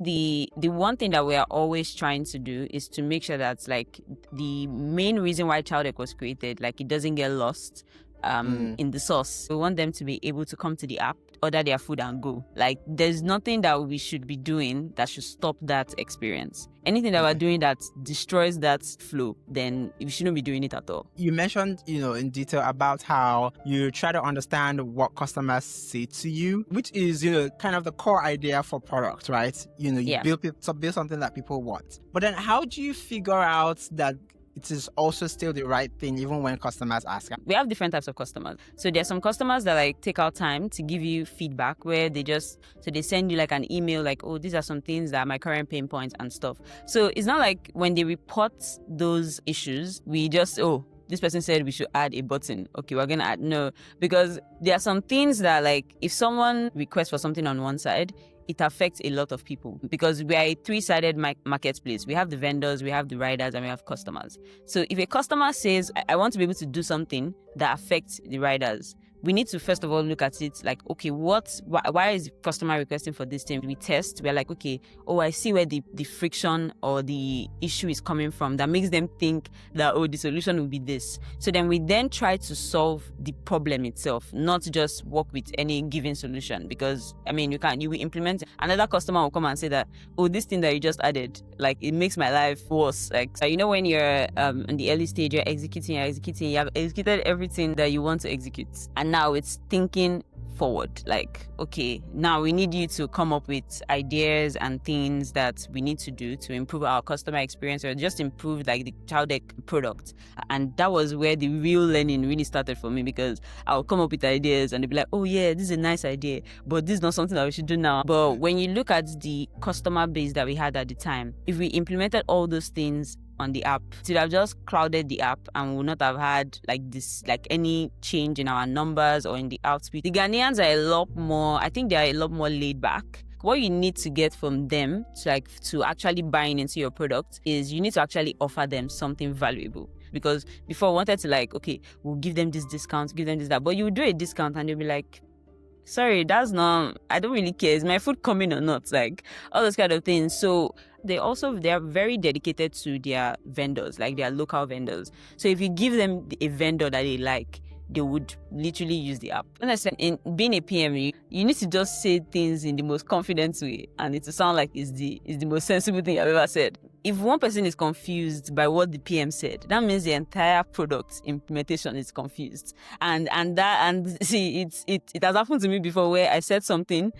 the one thing that we are always trying to do is to make sure that like the main reason why Chowdeck was created, like it doesn't get lost in the source. We want them to be able to come to the app, order their food and go. Like there's nothing that we should be doing that should stop that experience. Anything that we're doing that destroys that flow, then we shouldn't be doing it at all. You mentioned, in detail about how you try to understand what customers say to you, which is, kind of the core idea for product, right? You build something that people want. But then how do you figure out that it is also still the right thing even when customers ask? We have different types of customers. So there's some customers that like take out time to give you feedback where they send you like an email like, oh, these are some things that are my current pain points and stuff. So it's not like when they report those issues, we just, this person said we should add a button. Okay, we're going to add. No, because there are some things that like if someone requests for something on one side, it affects a lot of people because we are a three-sided marketplace. We have the vendors, we have the riders, and we have customers. So if a customer says, I want to be able to do something that affects the riders, we need to first of all look at it like, okay, why is the customer requesting for this thing? We test, we're like, okay, I see where the friction or the issue is coming from that makes them think that, the solution will be this. So then we try to solve the problem itself, not just work with any given solution because, you will implement, another customer will come and say that, this thing that you just added, like it makes my life worse. Like, so when you're in the early stage, you're executing, you have executed everything that you want to execute. And now it's thinking forward, like, okay, now we need you to come up with ideas and things that we need to do to improve our customer experience or just improve like the Chowdeck product. And that was where the real learning really started for me because I'll come up with ideas and they'll be like, oh yeah, this is a nice idea, but this is not something that we should do now. But when you look at the customer base that we had at the time, if we implemented all those things on the app, it would have just clouded the app and would not have had like any change in our numbers or in the output. The Ghanaians are I think they are a lot more laid back. What you need to get from them to actually buying into your product is you need to actually offer them something valuable. Because before I wanted to like, okay, we'll give them this discount, give them this, that. But you do a discount and they'll be like, sorry, that's not, I don't really care. Is my food coming or not? Like all those kind of things. So they are very dedicated to their vendors, like their local vendors. So if you give them a vendor that they like, they would literally use the app. Honestly, in being a PM, you need to just say things in the most confident way and it will sound like it's the most sensible thing I've ever said. If one person is confused by what the PM said, that means the entire product implementation is confused. And see, it has happened to me before where I said something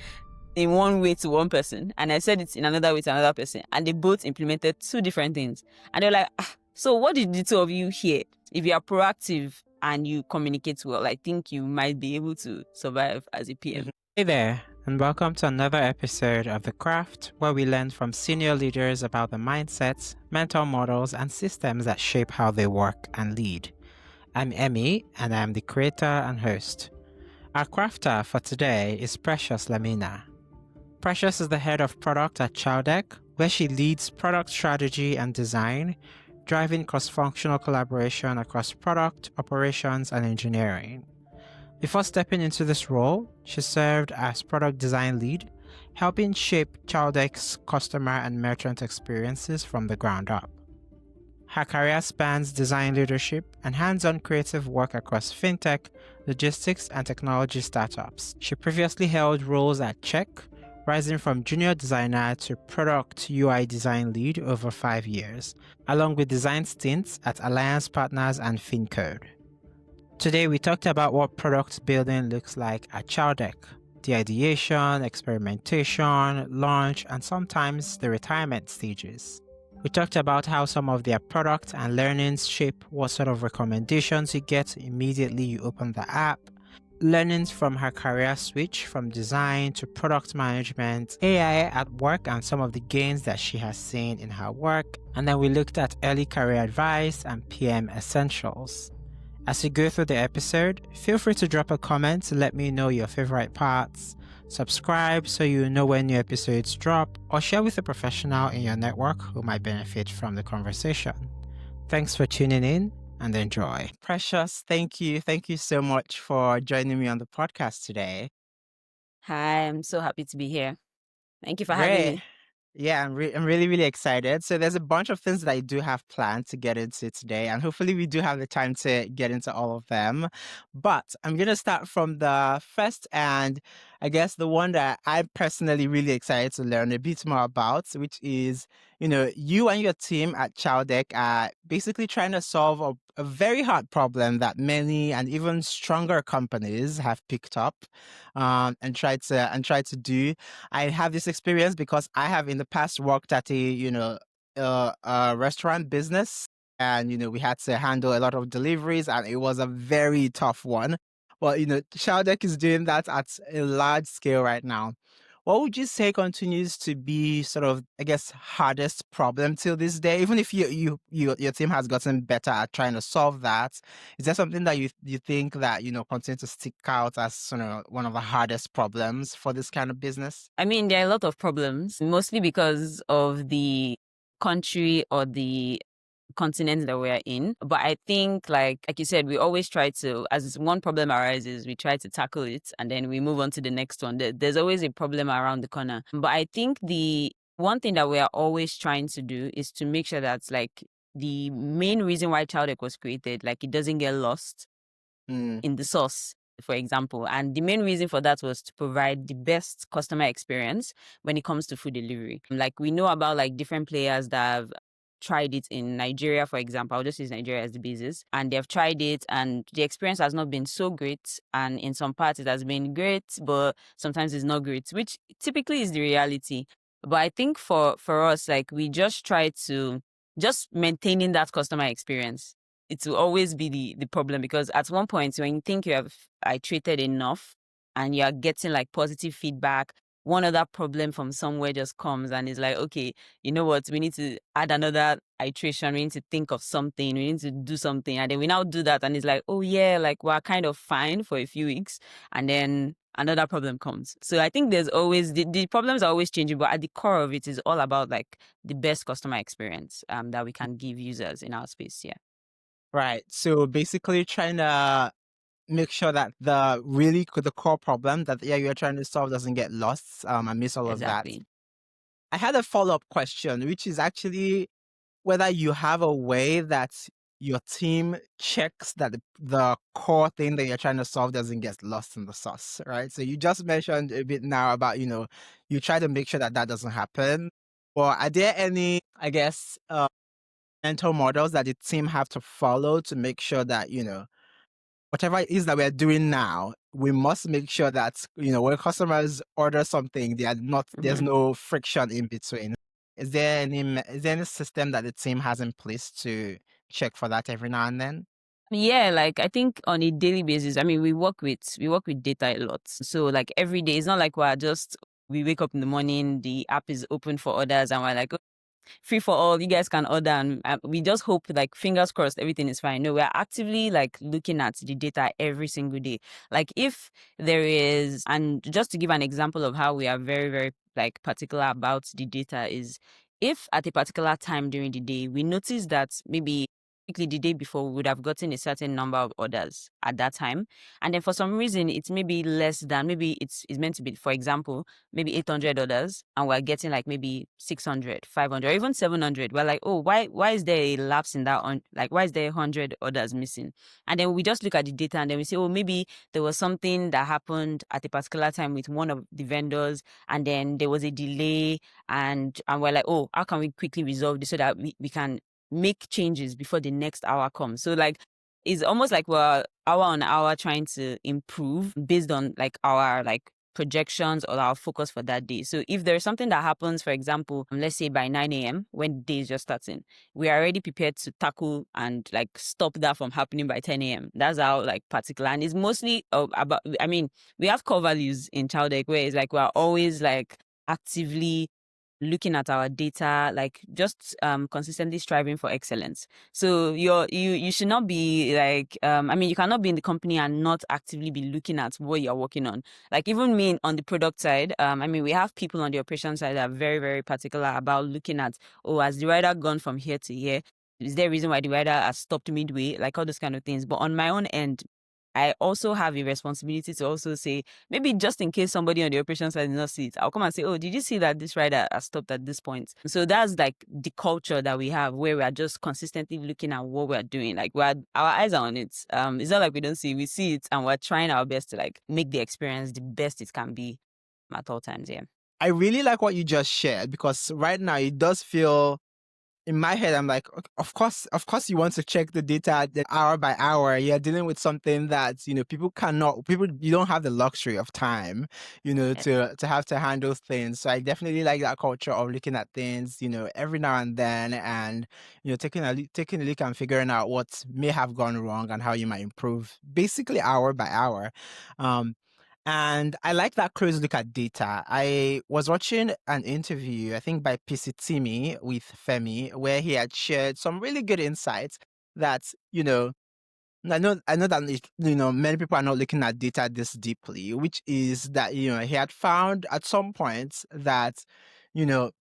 in one way to one person and I said it in another way to another person and they both implemented two different things. And they're like, so what did the two of you hear? If you are proactive and you communicate well, I think you might be able to survive as a PM. Hey there, and welcome to another episode of The Craft, where we learn from senior leaders about the mindsets, mental models, and systems that shape how they work and lead. I'm Emmy, and I'm the creator and host. Our crafter for today is Precious Lamina. Precious is the head of product at Chowdeck, where she leads product strategy and design, driving cross-functional collaboration across product, operations, and engineering. Before stepping into this role, she served as product design lead, helping shape Chowdeck's customer and merchant experiences from the ground up. Her career spans design leadership and hands-on creative work across fintech, logistics, and technology startups. She previously held roles at Check, rising from junior designer to product UI design lead over 5 years, along with design stints at Alliance Partners and FinCode. Today we talked about what product building looks like at Chowdeck, the ideation, experimentation, launch, and sometimes the retirement stages. We talked about how some of their product and learnings shape what sort of recommendations you get immediately you open the app, learnings from her career switch from design to product management, AI at work and some of the gains that she has seen in her work, and then we looked at early career advice and PM essentials. As you go through the episode, feel free to drop a comment to let me know your favorite parts, subscribe so you know when new episodes drop, or share with a professional in your network who might benefit from the conversation. Thanks for tuning in and enjoy. Precious, thank you. Thank you so much for joining me on the podcast today. Hi, I'm so happy to be here. Thank you for having me. Yeah, I'm really, really excited. So there's a bunch of things that I do have planned to get into today, and hopefully we do have the time to get into all of them. But I'm gonna start from the first, and I guess the one that I'm personally really excited to learn a bit more about, which is, you and your team at Chowdeck are basically trying to solve a very hard problem that many and even stronger companies have picked up, and tried to do. I have this experience because I have in the past worked at a restaurant business, and we had to handle a lot of deliveries, and it was a very tough one. Well, Showdeck is doing that at a large scale right now. What would you say continues to be sort of, I guess, hardest problem till this day? Even if your team has gotten better at trying to solve that, is there something that you think that continue to stick out as one of the hardest problems for this kind of business? I mean, there are a lot of problems, mostly because of the country or the continent that we're in. But I think, like you said, we always try to, as one problem arises, we try to tackle it and then we move on to the next one. There's always a problem around the corner. But I think the one thing that we are always trying to do is to make sure that, like, the main reason why Chowdeck was created, like, it doesn't get lost Mm. in the source, for example. And the main reason for that was to provide the best customer experience when it comes to food delivery. Like, we know about like different players that have tried it in Nigeria, for example. I'll just use Nigeria as the basis. And they've tried it and the experience has not been so great. And in some parts it has been great, but sometimes it's not great, which typically is the reality. But I think for us, like, we just try to just maintaining that customer experience. It will always be the problem, because at one point when you think you have iterated enough and you are getting like positive feedback, one other problem from somewhere just comes and is like, okay, you know what, we need to add another iteration, we need to think of something, we need to do something, and then we now do that and it's like, oh yeah, like we're kind of fine for a few weeks and then another problem comes. So I think there's always the problems are always changing, but at the core of it is all about like the best customer experience that we can give users in our space. Yeah. Right. So basically trying to make sure that the core problem that you're trying to solve doesn't get lost, and miss all of that. Exactly. I had a follow-up question, which is actually whether you have a way that your team checks that the core thing that you're trying to solve doesn't get lost in the sauce, right? So you just mentioned a bit now about, you try to make sure that that doesn't happen. Or are there any, I guess, mental models that the team have to follow to make sure that, whatever it is that we're doing now, we must make sure that, when customers order something, there's Mhm. no friction in between. Is there any system that the team has in place to check for that every now and then? Yeah, like I think on a daily basis, I mean, we work with data a lot. So like every day, it's not like we wake up in the morning, the app is open for orders, and we're like, free for all, you guys can order, and we just hope, like, fingers crossed, everything is fine. No, we're actively like looking at the data every single day. Like, if there is, and just to give an example of how we are very very like particular about the data, is if at a particular time during the day we notice that maybe quickly the day before we would have gotten a certain number of orders at that time, and then for some reason it's maybe less than, maybe it's meant to be, for example, maybe $800, and we're getting like maybe 600, 500, or even 700. We're like, oh, why is there a lapse in that, on, like, why is there 100 orders missing? And then we just look at the data and then we say, oh, maybe there was something that happened at a particular time with one of the vendors, and then there was a delay, and we're like, oh, how can we quickly resolve this so that we can make changes before the next hour comes? So like, it's almost like we're hour on hour trying to improve based on like our like projections or our focus for that day. So if there's something that happens, for example, let's say by 9 a.m. when the day is just starting, we are already prepared to tackle and like stop that from happening by 10 a.m. That's how like particular. And it's mostly about, I mean, we have core values in Chowdeck where it's like we're always like actively looking at our data, like just consistently striving for excellence. So you should not be like, I mean, you cannot be in the company and not actively be looking at what you're working on. Like, even me on the product side, I mean, we have people on the operation side that are very very particular about looking at, oh, has the rider gone from here to here? Is there a reason why the rider has stopped midway? Like all those kind of things. But on my own end, I also have a responsibility to also say, maybe just in case somebody on the operations side did not see it, I'll come and say, oh, did you see that this rider has stopped at this point? So that's like the culture that we have, where we are just consistently looking at what we're doing. Like our eyes are on it. It's not like we don't see, we see it, and we're trying our best to like make the experience the best it can be at all times. Yeah. I really like what you just shared, because right now it does feel, in my head, I'm like, "Ok, of course, you want to check the data hour by hour. You're dealing with something that, you don't have the luxury of time, to have to handle things. So I definitely like that culture of looking at things, every now and then, and, taking a look and figuring out what may have gone wrong and how you might improve, basically hour by hour. Um, and I like that close look at data. I was watching an interview, I think by PC Timmy with Femi, where he had shared some really good insights that, I know that many people are not looking at data this deeply, which is that he had found at some point that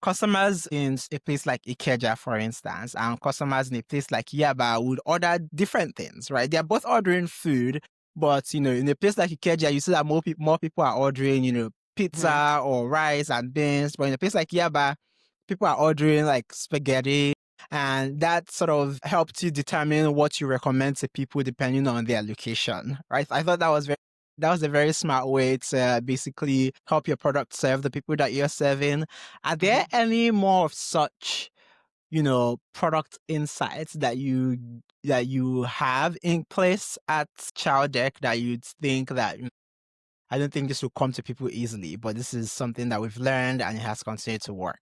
customers in a place like Ikeja, for instance, and customers in a place like Yaba would order different things, right? They're both ordering food, but in a place like Ikeja, you see that more people are ordering pizza or rice and beans, but in a place like Yaba, people are ordering like spaghetti, and that sort of helped you determine what you recommend to people depending on their location, right? I thought that was a very smart way to basically help your product serve the people that you're serving. Are there any more of such, product insights that you have in place at Chowdeck that you'd think that I don't think this will come to people easily, but this is something that we've learned and it has continued to work?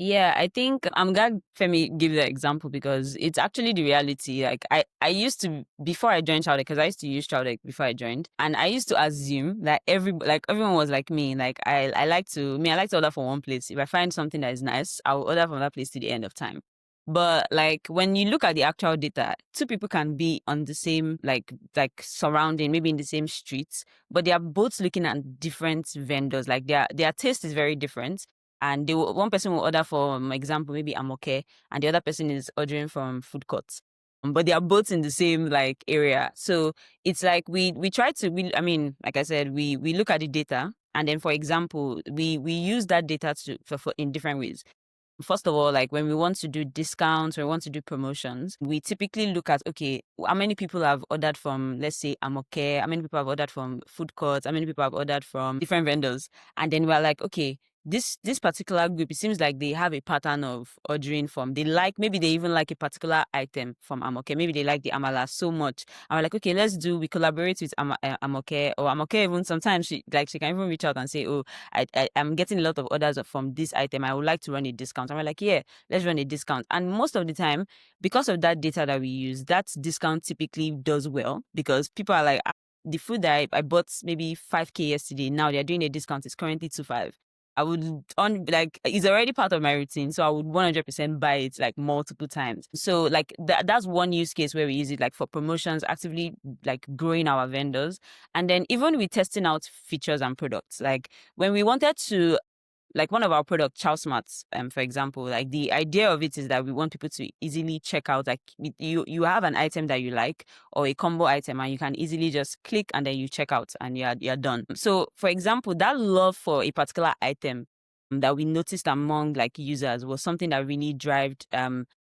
Yeah, I think I'm glad Femi gave that example because it's actually the reality. Like I used to, before I joined Chowdeck, because I used to use Chowdeck before I joined, and I used to assume that everyone was like me. Like I like to order from one place. If I find something that is nice, I'll order from that place to the end of time. But like when you look at the actual data, two people can be on the same like surrounding, maybe in the same streets, but they are both looking at different vendors. Like their taste is very different, and one person will order for example maybe amoke, and the other person is ordering from food courts, but they are both in the same like area. So it's like we try to I mean, like I said, we look at the data, and then for example we use that data for in different ways. First of all, like when we want to do discounts or we want to do promotions, we typically look at, okay, how many people have ordered from, let's say, Amoke, how many people have ordered from food courts, how many people have ordered from different vendors. And then we're like, okay, this particular group, it seems like they have a pattern of ordering from, maybe they even like a particular item from Amoke. Maybe they like the Amala so much. And we're like, okay, we collaborate with Amoke, or Amoke even sometimes she can even reach out and say, oh, I'm getting a lot of orders from this item. I would like to run a discount. And we're like, yeah, let's run a discount. And most of the time, because of that data that we use, that discount typically does well because people are like, the food that I bought maybe 5K yesterday, now they're doing a discount. It's currently 2.5. I would it's already part of my routine, so I would 100% buy it like multiple times. So like that's one use case where we use it like for promotions, actively like growing our vendors, and then even with testing out features and products. Like when we wanted to, like one of our products, Chow Smart, for example, like the idea of it is that we want people to easily check out. Like you have an item that you like or a combo item, and you can easily just click and then you check out and you're done. So, for example, that love for a particular item that we noticed among like users was something that really drove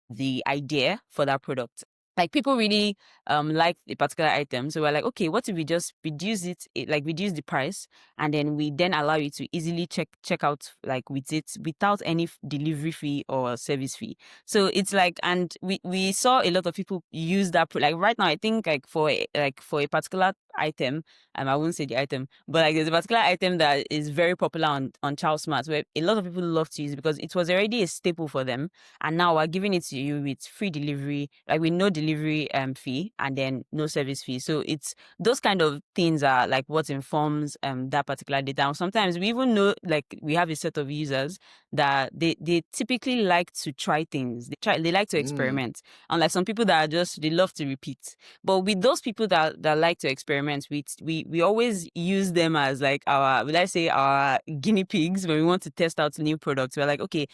the idea for that product. Like people really like a particular item, so we're like, okay, what if we just reduce like reduce the price, and then we then allow you to easily check out like with it without any delivery fee or service fee. So it's like, and we saw a lot of people use that like right now. I think like for a particular item, I won't say the item, but like there's a particular item that is very popular on Chow Smart where a lot of people love to use because it was already a staple for them, and now we're giving it to you with free delivery, like with no delivery fee and then no service fee. So it's those kind of things are like what informs that particular data. And sometimes we even know, like we have a set of users that they typically like to try things. They like to experiment. Unlike some people that are just, they love to repeat. But with those people that like to experiment with, we always use them as like our, let's say, our guinea pigs when we want to test out new products. We're like, okay,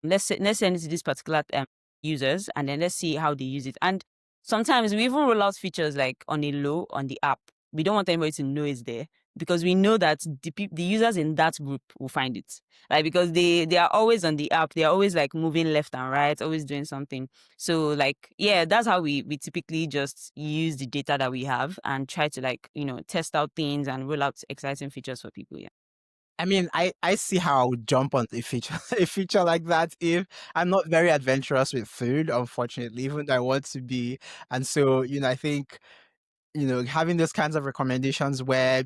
let's send it to this particular users, and then let's see how they use it. And sometimes we even roll out features like on a low on the app. We don't want anybody to know it's there because we know that the users in that group will find it. Like, because they are always on the app, they are always like moving left and right, always doing something. So like, yeah, that's how we typically just use the data that we have and try to, like, test out things and roll out exciting features for people. Yeah. I mean, I see how I would jump on a feature a feature like that if I'm not very adventurous with food, unfortunately, even though I want to be. And so, I think, having those kinds of recommendations where,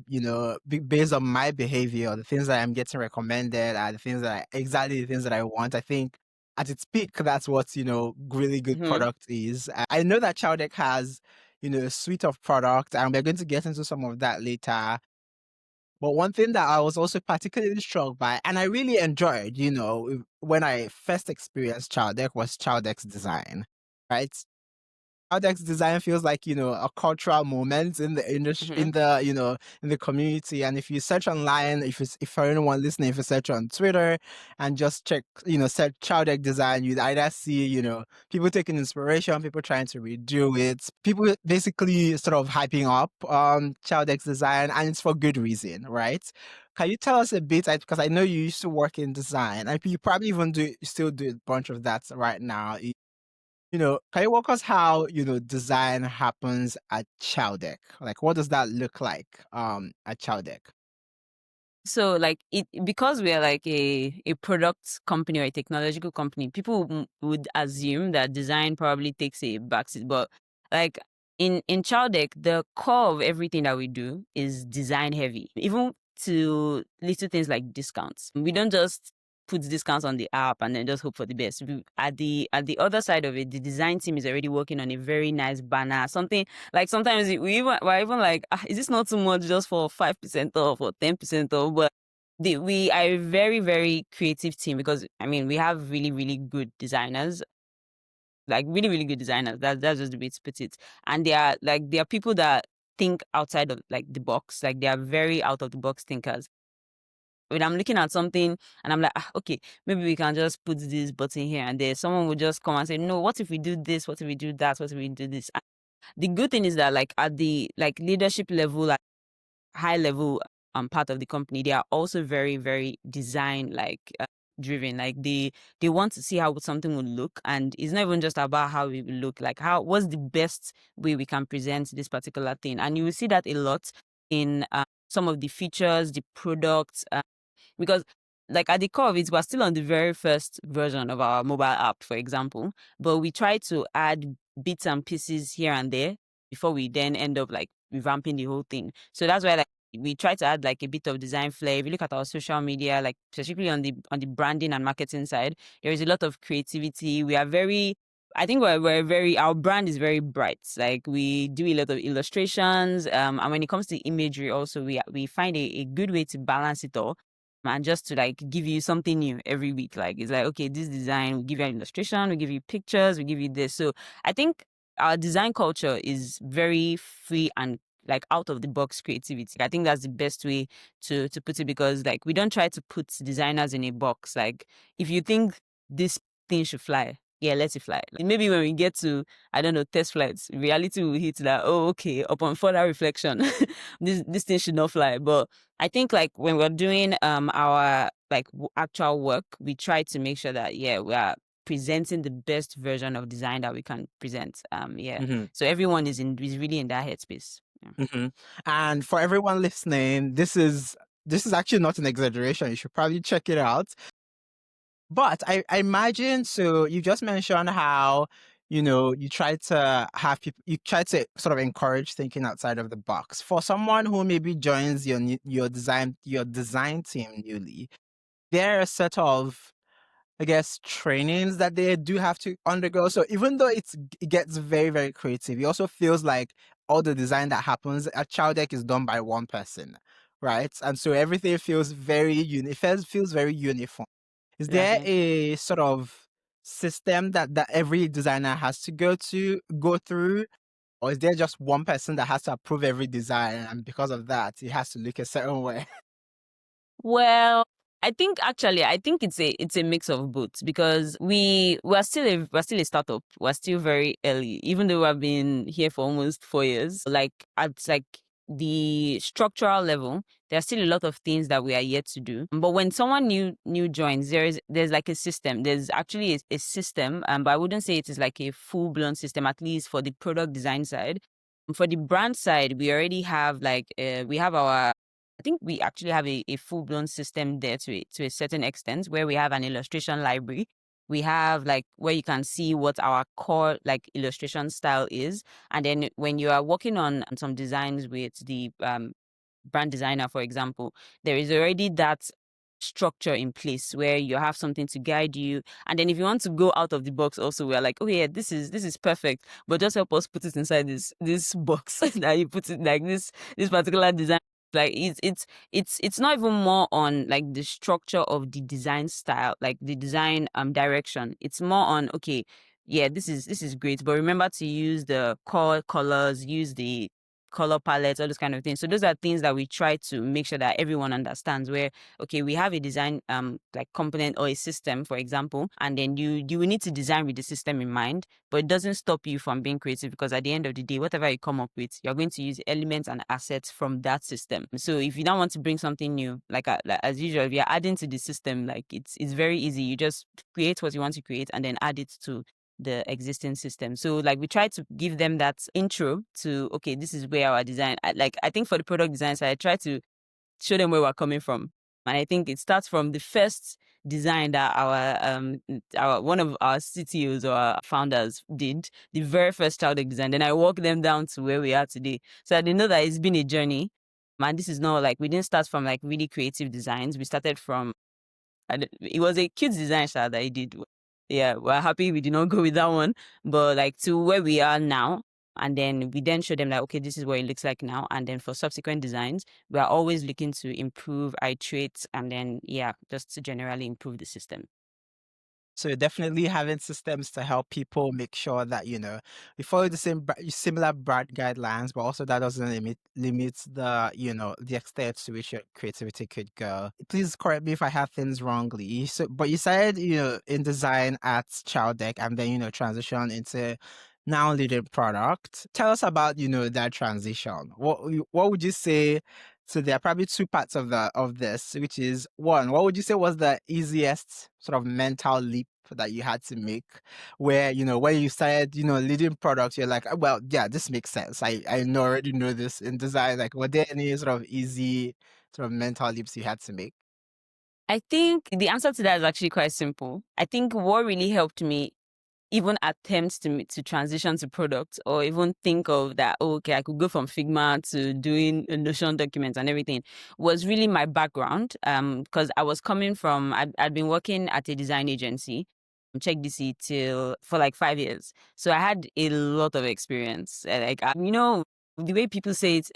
based on my behavior, the things that I'm getting recommended are the things exactly the things that I want. I think at its peak, that's what, really good Mhm. product is. I know that Chowdeck has, a suite of products, and we're going to get into some of that later. But one thing that I was also particularly struck by, and I really enjoyed, when I first experienced Chowdeck, was Chowdeck's design, right? Chowdeck's design feels like, a cultural moment in the industry, Mhm. in the community. And if you search online, if for anyone listening, if you search on Twitter and just check, search Chowdeck design, you'd either see, people taking inspiration, people trying to redo it, people basically sort of hyping up Chowdeck's design, and it's for good reason, right? Can you tell us a bit, because I know you used to work in design, and you probably even still do a bunch of that right now. Can you walk us how, design happens at Chowdeck? Like, what does that look like at Chowdeck? So like, it because we are like a product company or a technological company, people would assume that design probably takes a backseat. But like, in Chowdeck, the core of everything that we do is design heavy, even to little things like discounts. We don't just put discounts on the app and then just hope for the best. At the other side of it, the design team is already working on a very nice banner, something like, sometimes we're even like, is this not too much just for 5% off or 10% off? But we are a very, very creative team, because I mean, we have really, really good designers, like really, really good designers. That's just the way to put it. And they are people that think outside of like the box. Like, they are very out of the box thinkers. When I'm looking at something and I'm like, okay, maybe we can just put this button here and there. Someone would just come and say, no, what if we do this? What if we do that? What if we do this? And the good thing is that, like, at the like leadership level, like high level part of the company, they are also very, very design like driven. Like, they want to see how something will look, and it's not even just about how it will look. Like, what's the best way we can present this particular thing, and you will see that a lot in some of the features, the products, because like at the core of it, we're still on the very first version of our mobile app, for example, but we try to add bits and pieces here and there before we then end up like revamping the whole thing. So that's why, like, we try to add like a bit of design flair. If you look at our social media, like specifically on the branding and marketing side, there is a lot of creativity. We are very, I think we're very, our brand is very bright. Like, we do a lot of illustrations, and when it comes to imagery also, we find a good way to balance it all, and just to like give you something new every week. Like, it's like, okay, this design, we give you an illustration, we give you pictures, we give you this. So I think our design culture is very free and like out of the box creativity. I think that's the best way to put it, because like, we don't try to put designers in a box. Like, if you think this thing should fly, yeah, let it fly. Like, maybe when we get to, I don't know, test flights, reality will hit that, oh, okay, upon further reflection, this thing should not fly. But I think like when we're doing our like actual work, we try to make sure that, yeah, we are presenting the best version of design that we can present. Yeah. Mm-hmm. So everyone is really in that headspace. Yeah. Mm-hmm. And for everyone listening, this is actually not an exaggeration. You should probably check it out. But I imagine, so you just mentioned how, you try to have people, you try to sort of encourage thinking outside of the box. For someone who maybe joins your design team newly, there are a set of, I guess, trainings that they do have to undergo. So even though it gets very, very creative, it also feels like all the design that happens at Chowdeck is done by one person, right? And so everything feels very feels very uniform. Is there Exactly. a sort of system that every designer has to go through? Or is there just one person that has to approve every design, and because of that, it has to look a certain way? Well, I think it's a mix of both, because we're still a startup. We're still very early, even though I've been here for almost 4 years. Like at like the structural level, there are still a lot of things that we are yet to do. But when someone new joins, there's like a system. There's actually a system, but I wouldn't say it is like a full blown system. At least for the product design side. For the brand side, we already have we have our I think we actually have a full blown system there to a certain extent, where we have an illustration library. We have like where you can see what our core like illustration style is. And then when you are working on some designs with the brand designer, for example, there is already that structure in place where you have something to guide you. And then if you want to go out of the box also, we're like, oh yeah, this is perfect, but just help us put it inside this box that you put it like this particular design. Like it's not even more on like the structure of the design style, like the design direction. It's more on, okay, yeah, this is great, but remember to use the core colors, use the color palettes, all those kind of things. So those are things that we try to make sure that everyone understands, where okay, we have a design like component or a system, for example, and then you will need to design with the system in mind, but it doesn't stop you from being creative, because at the end of the day, whatever you come up with, you're going to use elements and assets from that system. So if you don't want to bring something new, like as usual, if you're adding to the system, like it's very easy. You just create what you want to create and then add it to the existing system. So like we try to give them that intro to, okay, this is where our design, I think for the product design side, I try to show them where we're coming from. And I think it starts from the first design that our one of our CTOs or our founders did, the very first Chowdeck design. Then I walk them down to where we are today. So that they know that it's been a journey. Man, this is not like we didn't start from like really creative designs. We started from it was a kids design style that he did. Yeah, we're happy we did not go with that one, but like to where we are now. And then we then show them that, okay, this is what it looks like now. And then for subsequent designs, we are always looking to improve, iterate, and then, yeah, just to generally improve the system. So definitely having systems to help people make sure that we follow the similar brand guidelines, but also that doesn't limit the the extent to which your creativity could go. Please correct me if I have things wrongly. So, but you said in design at Chowdeck, and then transition into now leading product. Tell us about that transition. What would you say? So there are probably two parts of this, which is one, what would you say was the easiest sort of mental leap that you had to make, where when you started leading products, you're like, "Oh, well, yeah, this makes sense. I already know this in design." Like, were there any sort of easy sort of mental leaps you had to make? I think the answer to that is actually quite simple. I think what really helped me even attempts to transition to product, or even think of that, oh, okay, I could go from Figma to doing Notion documents and everything, was really my background. Because I was coming from, I'd been working at a design agency, Check DC, till for like 5 years. So I had a lot of experience. The way people say it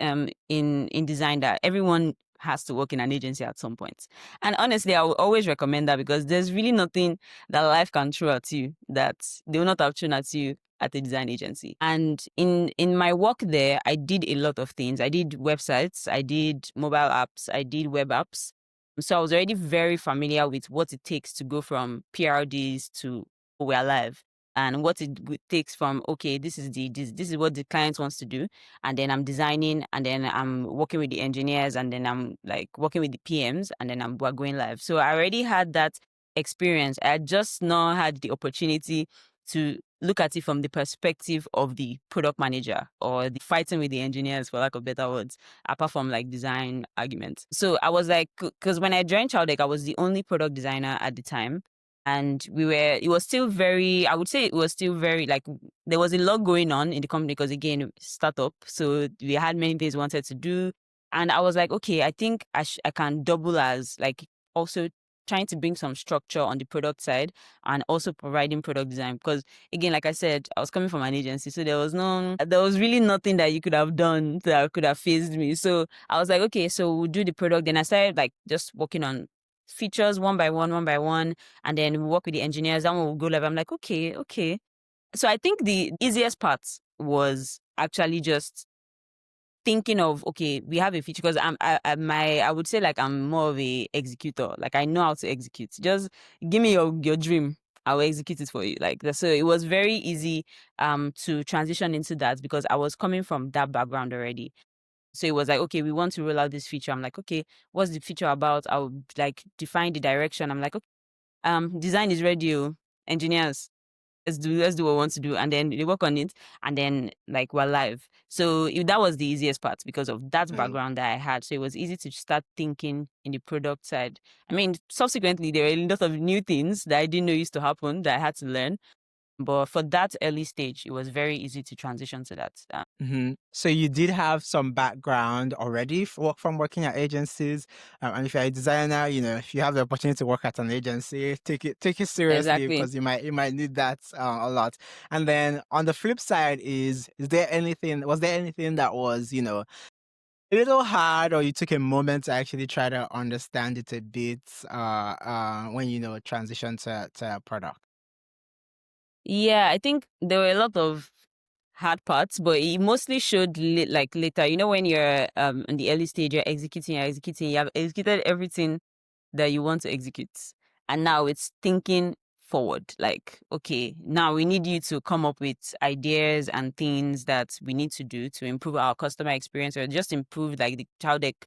in design, that everyone has to work in an agency at some point. And honestly, I would always recommend that, because there's really nothing that life can throw at you that they will not have thrown at you at a design agency. And in my work there, I did a lot of things. I did websites, I did mobile apps, I did web apps. So I was already very familiar with what it takes to go from PRDs to we're live, and what it takes from, okay, this is what the client wants to do, and then I'm designing, and then I'm working with the engineers, and then I'm like working with the PMs, and then we're going live. So I already had that experience. I just now had the opportunity to look at it from the perspective of the product manager, or the fighting with the engineers, for lack of better words, apart from like design arguments. So I was like, because when I joined Chowdeck, I was the only product designer at the time. And it was still very, I would say it was still very, like, there was a lot going on in the company, because again, startup. So we had many things we wanted to do. And I was like, okay, I think I can double as like also trying to bring some structure on the product side, and also providing product design. Because again, like I said, I was coming from an agency, so there was really nothing that you could have done that could have phased me. So I was like, okay, so we'll do the product. Then I started like just working on features one by one, and then we work with the engineers. That one will go live. I'm like, okay, okay. So I think the easiest part was actually just thinking of, okay, we have a feature, because I would say like I'm more of a executor. Like I know how to execute. Just give me your dream. I'll execute it for you. So it was very easy to transition into that because I was coming from that background already. So it was like, okay, we want to roll out this feature. I'm like, okay, what's the feature about? I'll like define the direction. I'm like, okay, design is ready, oh, engineers, let's do what we want to do, and then they work on it, and then like we're live. So that was the easiest part because of that background that I had. So it was easy to start thinking in the product side. I mean, subsequently there were a lot of new things that I didn't know used to happen that I had to learn. But for that early stage, it was very easy to transition to that. So you did have some background already from working at agencies, and if you're a designer, if you have the opportunity to work at an agency, take it seriously Exactly. because you might need that a lot. And then on the flip side, was there anything that was a little hard, or you took a moment to actually try to understand it a bit when transition to a product? Yeah, I think there were a lot of hard parts, but it mostly showed like later. You know, when you're in the early stage, you're executing, you have executed everything that you want to execute. And now it's thinking forward. Like, okay, now we need you to come up with ideas and things that we need to do to improve our customer experience or just improve like the Chowdeck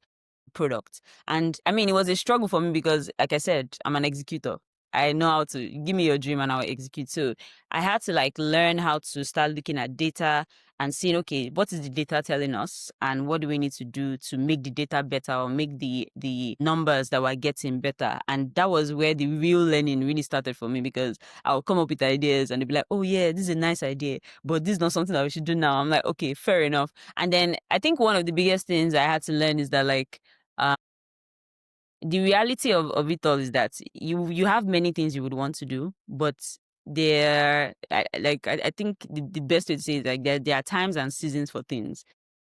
product. And I mean, it was a struggle for me because, like I said, I'm an executor. I know how to give me your dream and I'll execute. So I had to like learn how to start looking at data and seeing, okay, what is the data telling us and what do we need to do to make the data better or make the numbers that we're getting better. And that was where the real learning really started for me because I'll come up with ideas and they'll be like, oh yeah, this is a nice idea, but this is not something that we should do now. I'm like, okay, fair enough. And then I think one of the biggest things I had to learn is that like the reality of it all is that you have many things you would want to do, but I think the best way to say it is like there are times and seasons for things.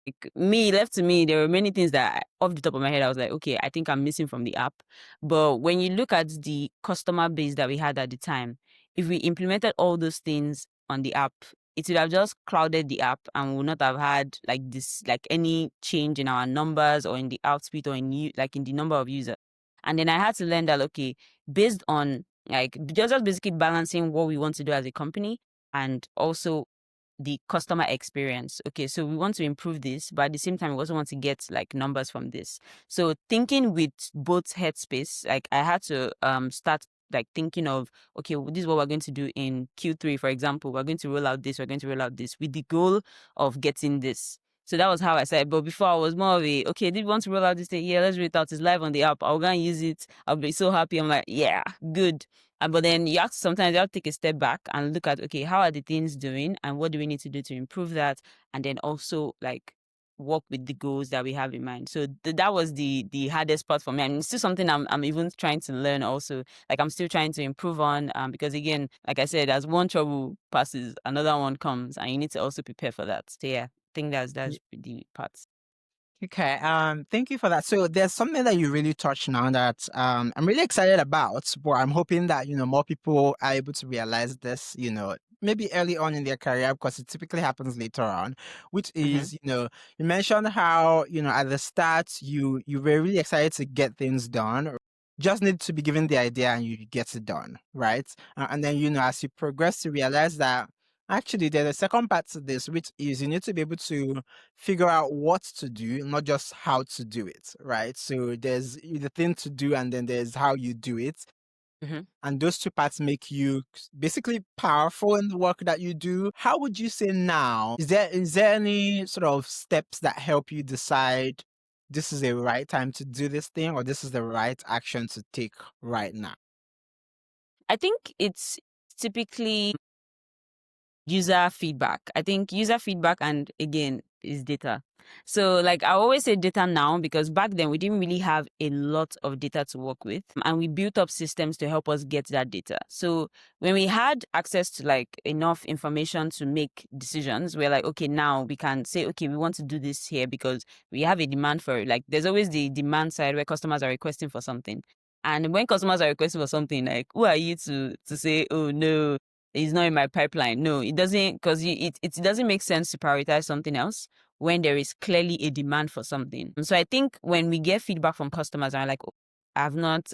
Like me, left to me, there were many things that off the top of my head, I was like, okay, I think I'm missing from the app. But when you look at the customer base that we had at the time, if we implemented all those things on the app, it would have just clouded the app and we would not have had like this, like any change in our numbers or in the output or like in the number of users. And then I had to learn that, okay, based on like just basically balancing what we want to do as a company and also the customer experience. Okay, so we want to improve this, but at the same time, we also want to get like numbers from this. So thinking with both headspace, like I had to start like thinking of, okay, well, this is what we're going to do in Q3, for example. We're going to roll out this, we're going to roll out this with the goal of getting this. So that was how I said. But before I was more of a, okay, did we want to roll out this thing? Yeah, let's roll it out. It's live on the app. I'll go and use it. I'll be so happy. I'm like, yeah, good. But then sometimes you have to take a step back and look at, okay, how are the things doing and what do we need to do to improve that? And then also like work with the goals that we have in mind. So that was the hardest part for me. And it's still something I'm even trying to learn also. Like I'm still trying to improve on because again, like I said, as one trouble passes, another one comes and you need to also prepare for that. So yeah, I think that's the parts. Okay, thank you for that. So there's something that you really touched on that I'm really excited about, but I'm hoping that more people are able to realize this, maybe early on in their career because it typically happens later on, which Mm-hmm. is, you mentioned how, at the start you were really excited to get things done. Just need to be given the idea and you get it done, right? And then, as you progress, you realize that actually there's a second part to this, which is you need to be able to figure out what to do, not just how to do it, right? So there's the thing to do and then there's how you do it. Mm-hmm. And those two parts make you basically powerful in the work that you do. How would you say now? Is there any sort of steps that help you decide this is the right time to do this thing or this is the right action to take right now? I think it's typically user feedback. I think user feedback and again is data. So like I always say data now because back then we didn't really have a lot of data to work with and we built up systems to help us get that data. So when we had access to like enough information to make decisions, we're like, okay, now we can say, okay, we want to do this here because we have a demand for it. Like there's always the demand side where customers are requesting for something. And when customers are requesting for something, like who are you to say, oh no, it's not in my pipeline. No, it doesn't, because it doesn't make sense to prioritize something else when there is clearly a demand for something. So I think when we get feedback from customers and are like, oh, I've not,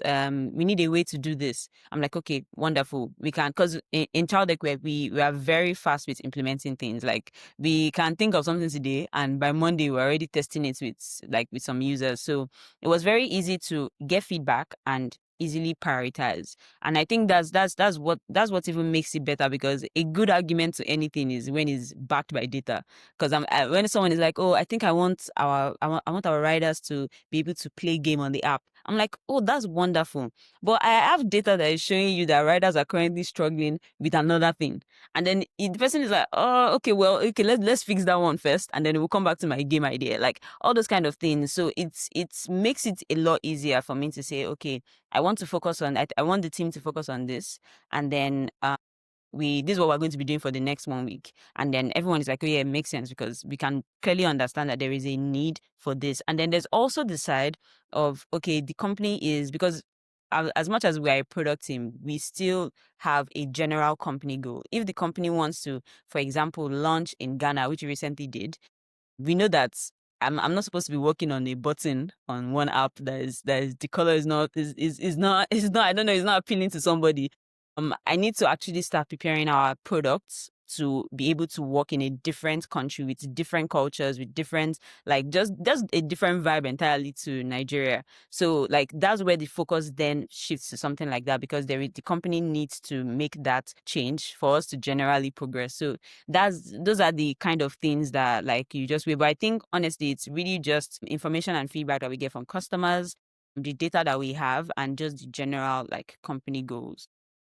we need a way to do this. I'm like, okay, wonderful. We can, because in Chowdeck, we are very fast with implementing things. Like we can think of something today and by Monday, we're already testing it with some users. So it was very easy to get feedback and easily prioritize. And I think that's what even makes it better, because a good argument to anything is when it's backed by data. Because when someone is like, oh, I think I want our riders to be able to play game on the app. I'm like, oh, that's wonderful. But I have data that is showing you that riders are currently struggling with another thing. And then the person is like, oh, okay, well, okay, let's fix that one first, and then we'll come back to my game idea, like all those kind of things. So it makes it a lot easier for me to say, okay, I want to focus on, I want the team to focus on this, and then this is what we're going to be doing for the next 1 week. And then everyone is like, oh yeah, it makes sense, because we can clearly understand that there is a need for this. And then there's also the side of, okay, the company is, because as much as we are a product team, we still have a general company goal. If the company wants to, for example, launch in Ghana, which we recently did, we know that I'm not supposed to be working on a button on one app that is the color is not is not is not, I don't know, it's not appealing to somebody. I need to actually start preparing our products to be able to work in a different country with different cultures, with different, like just a different vibe entirely to Nigeria. So like that's where the focus then shifts to something like that, because the company needs to make that change for us to generally progress. So those are the kind of things that like you just wait. But I think honestly, it's really just information and feedback that we get from customers, the data that we have, and just the general like company goals.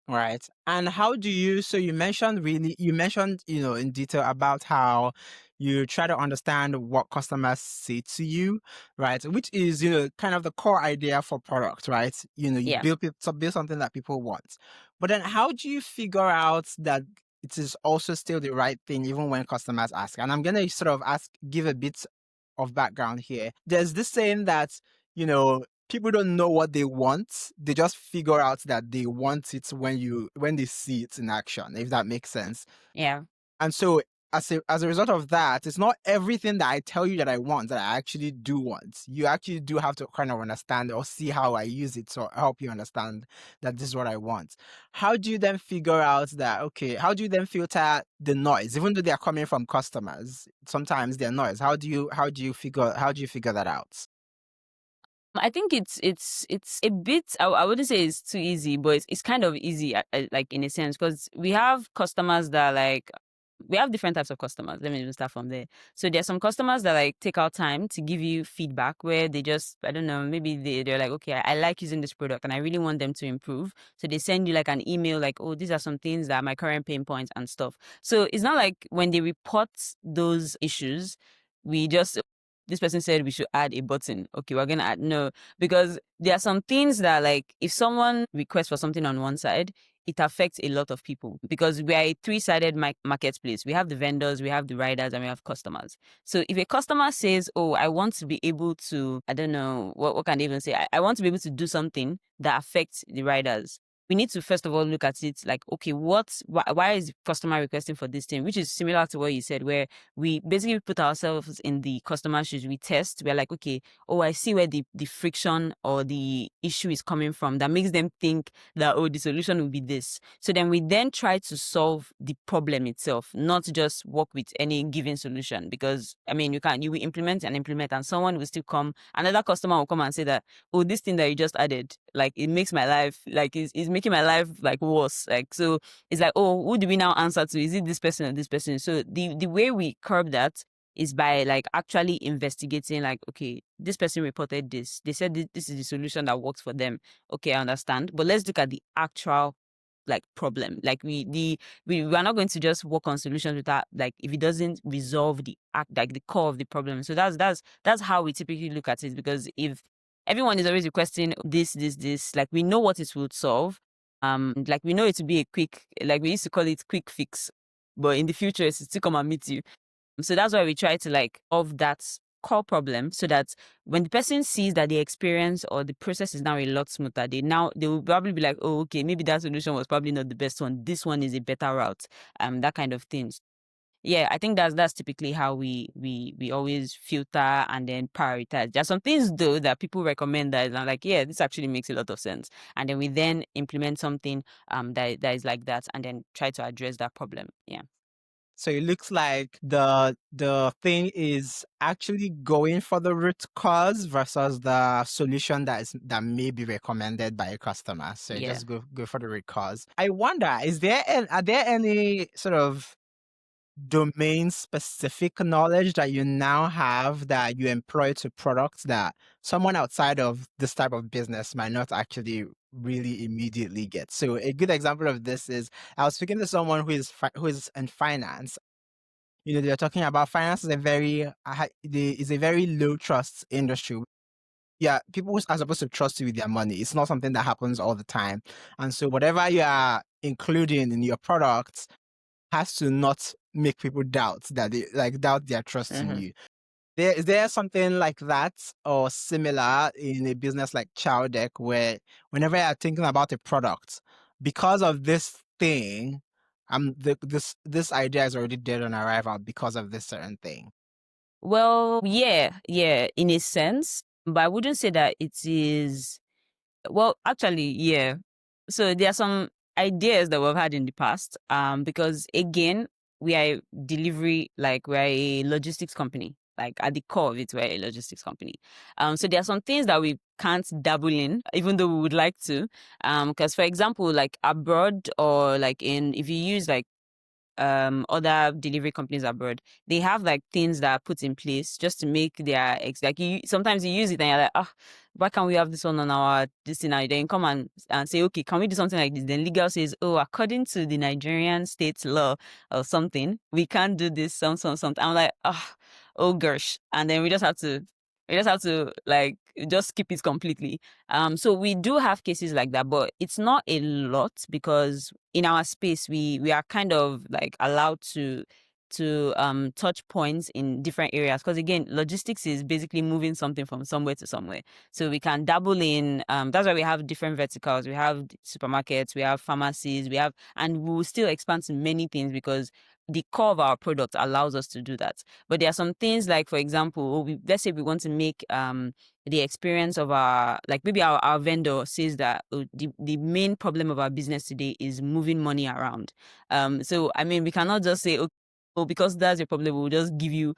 Right. And how do you, so you mentioned, in detail about how you try to understand what customers say to you, right? Which is, kind of the core idea for product, right? You Yeah. build something that people want. But then how do you figure out that it is also still the right thing, even when customers ask? And I'm going to sort of give a bit of background here. There's this saying that, people don't know what they want. They just figure out that they want it when they see it in action, if that makes sense. Yeah. And so as a result of that, it's not everything that I tell you that I want that I actually do want. You actually do have to kind of understand or see how I use it to help you understand that this is what I want. How do you then figure out that, okay, how do you then filter the noise, even though they are coming from customers? Sometimes they're noise. How do you figure that out? I think it's a bit. I wouldn't say it's too easy, but it's kind of easy, like in a sense, because we have customers that like we have different types of customers. Let me even start from there. So there's some customers that like take out time to give you feedback, where they just, I don't know, maybe they're like, okay, I like using this product and I really want them to improve. So they send you like an email like, oh, these are some things that are my current pain points and stuff. So it's not like when they report those issues, we just, this person said we should add a button. Okay, we're gonna add, no, because there are some things that like if someone requests for something on one side, it affects a lot of people, because we are a three-sided marketplace. We have the vendors, we have the riders, and we have customers. So if a customer says, oh, I want to be able to, I don't know, what can they even say? I want to be able to do something that affects the riders. We need to first of all look at it like, okay, why is the customer requesting for this thing? Which is similar to what you said, where we basically put ourselves in the customer's shoes. We test, we're like, okay, oh, I see where the friction or the issue is coming from that makes them think that, oh, the solution will be this. So then we then try to solve the problem itself, not just work with any given solution. Because I mean, you will implement and someone will still come, another customer will come and say that, oh, this thing that you just added, like it makes my life, like it's making my life like worse. Like, so it's like, oh, who do we now answer to? Is it this person or this person? So the way we curb that is by like actually investigating, like, okay, this person reported this. They said this is the solution that works for them. Okay, I understand. But let's look at the actual like problem. Like we are not going to just work on solutions without, like, if it doesn't resolve the like the core of the problem. So that's how we typically look at it, because if everyone is always requesting this, like we know what it will solve. Like we know it to be a quick, like we used to call it quick fix, but in the future it's to come and meet you. So that's why we try to like solve that core problem, so that when the person sees that the experience or the process is now a lot smoother, they will probably be like, oh, okay, maybe that solution was probably not the best one. This one is a better route. That kind of things. Yeah, I think that's typically how we always filter and then prioritize. There's some things though that people recommend that are like, yeah, this actually makes a lot of sense, and then we then implement something that is like that, and then try to address that problem. Yeah. So it looks like the thing is actually going for the root cause versus the solution that may be recommended by a customer. So you Yeah. just go for the root cause. I wonder, are there any sort of domain specific knowledge that you now have that you employ to products that someone outside of this type of business might not actually really immediately get? So a good example of this is I was speaking to someone who is in finance. You know, they're talking about finance is a very is a very low trust industry. Yeah, people are supposed to trust you with their money. It's not something that happens all the time. And so whatever you are including in your products has to not make people doubt doubt their trust in you. Is there something like that or similar in a business like Chowdeck where whenever you're thinking about a product, because of this thing, this idea is already dead on arrival because of this certain thing? Well, yeah, in a sense, but I wouldn't say that it is. Well, actually, yeah. So there are some ideas that we've had in the past. Because again, we are a delivery, like we're a logistics company. Like at the core of it, we're a logistics company. So there are some things that we can't dabble in, even though we would like to. Because for example, like abroad or like if you use like other delivery companies abroad, they have like things that are put in place just to make their like you sometimes you use it and you're like, why can't we have this one on our this thing? And then you come and say, okay, can we do something like this? Then legal says, oh, according to the Nigerian state law or something, we can't do this, something. I'm like, oh gosh. And then we just have to like just skip it completely. So we do have cases like that, but it's not a lot because in our space we are kind of like allowed to touch points in different areas because again logistics is basically moving something from somewhere to somewhere, so we can dabble in that's why we have different verticals. We have supermarkets, we have pharmacies, and we will still expand to many things because the core of our product allows us to do that. But there are some things like, for example, let's say we want to make the experience of our, like maybe our vendor says that the main problem of our business today is moving money around. So I mean, we cannot just say, okay, well, because that's your problem, we'll give you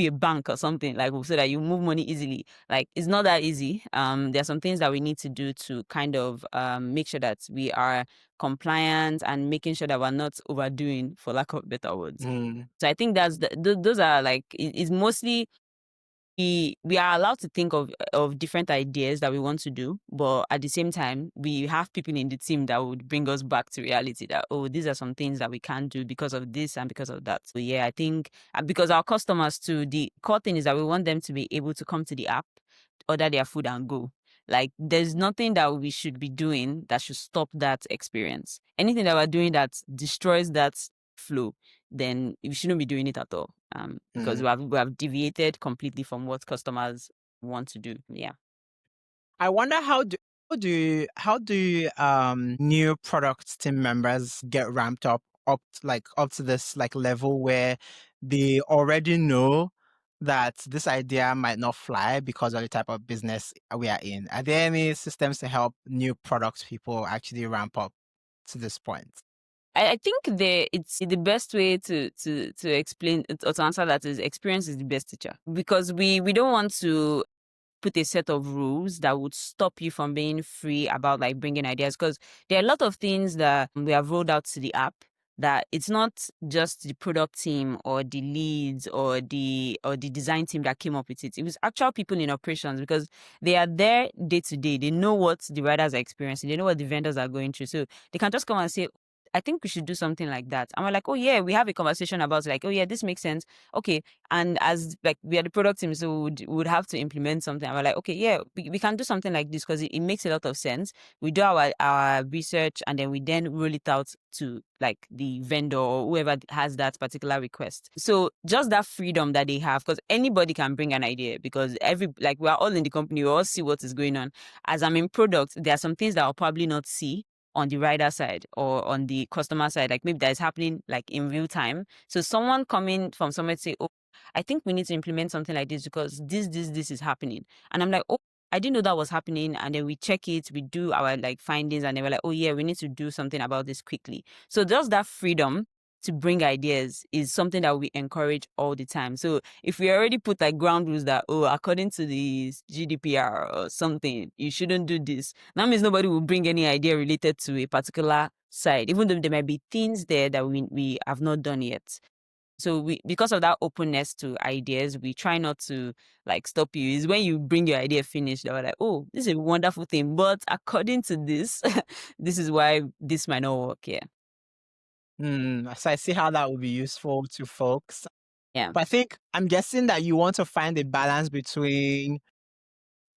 a bank or something, like so that you move money easily. Like it's not that easy. There are some things that we need to do to kind of make sure that we are compliant and making sure that we're not overdoing, for lack of better words. So I think those are like it's mostly we are allowed to think of different ideas that we want to do, but at the same time, we have people in the team that would bring us back to reality that, oh, these are some things that we can't do because of this and because of that. So yeah, I think because our customers too, the core thing is that we want them to be able to come to the app, order their food and go. Like there's nothing that we should be doing that should stop that experience. Anything that we're doing that destroys that flow, then we shouldn't be doing it at all. Because we have deviated completely from what customers want to do. Yeah. I wonder how do new product team members get ramped up to this like level where they already know that this idea might not fly because of the type of business we are in? Are there any systems to help new product people actually ramp up to this point? I think it's the best way to explain or to answer that is experience is the best teacher, because we don't want to put a set of rules that would stop you from being free about like bringing ideas, because there are a lot of things that we have rolled out to the app that it's not just the product team or the leads or the design team that came up with it. It was actual people in operations, because they are there day to day. They know what the riders are experiencing, they know what the vendors are going through, so they can just come and say, I think we should do something like that. And we're like, oh yeah, we have a conversation about like, oh yeah, this makes sense. Okay. And as like we are the product team, so we would have to implement something. And we're like, okay, yeah, we can do something like this because it makes a lot of sense. We do our research and then we then roll it out to like the vendor or whoever has that particular request. So just that freedom that they have, because anybody can bring an idea, because we're all in the company, we all see what is going on. As I'm in product, there are some things that I'll probably not see on the rider side or on the customer side, like maybe that is happening like in real time. So someone coming from somewhere to say, oh, I think we need to implement something like this because this is happening. And I'm like, oh, I didn't know that was happening. And then we check it, we do our like findings, and they were like, oh yeah, we need to do something about this quickly. So just that freedom to bring ideas is something that we encourage all the time. So if we already put like ground rules that, oh, according to the GDPR or something, you shouldn't do this, that means nobody will bring any idea related to a particular side, even though there might be things there that we have not done yet. So we, because of that openness to ideas, we try not to like stop you. Is when you bring your idea finished, they were like, oh, this is a wonderful thing, but according to this, this is why this might not work. Yeah. So I see how that would be useful to folks. Yeah. But I think I'm guessing that you want to find a balance between,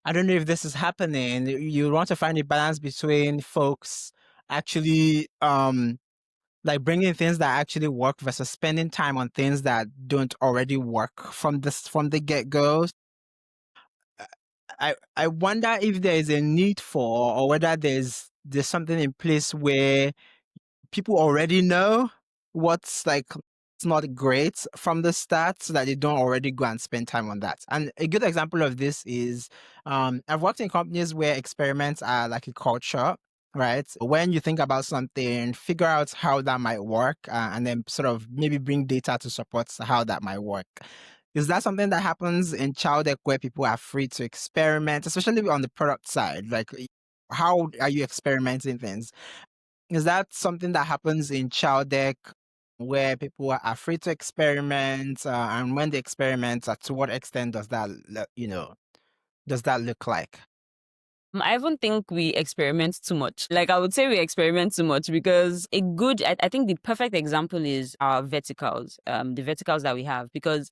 I don't know if this is happening. You want to find a balance between folks actually like bringing things that actually work versus spending time on things that don't already work from the get-go. I wonder if there is a need for, or whether there's something in place where people already know what's like it's not great from the start, so that they don't already go and spend time on that. And a good example of this is I've worked in companies where experiments are like a culture, right? When you think about something, figure out how that might work, and then sort of maybe bring data to support how that might work. Is that something that happens in Chowdeck where people are free to experiment, especially on the product side? Like, how are you experimenting things? Is that something that happens in Chowdeck where people are free to experiment? And when they experiment, to what extent does that, does that look like? I even think we experiment too much. Like I would say we experiment too much because I think the perfect example is our verticals, the verticals that we have, because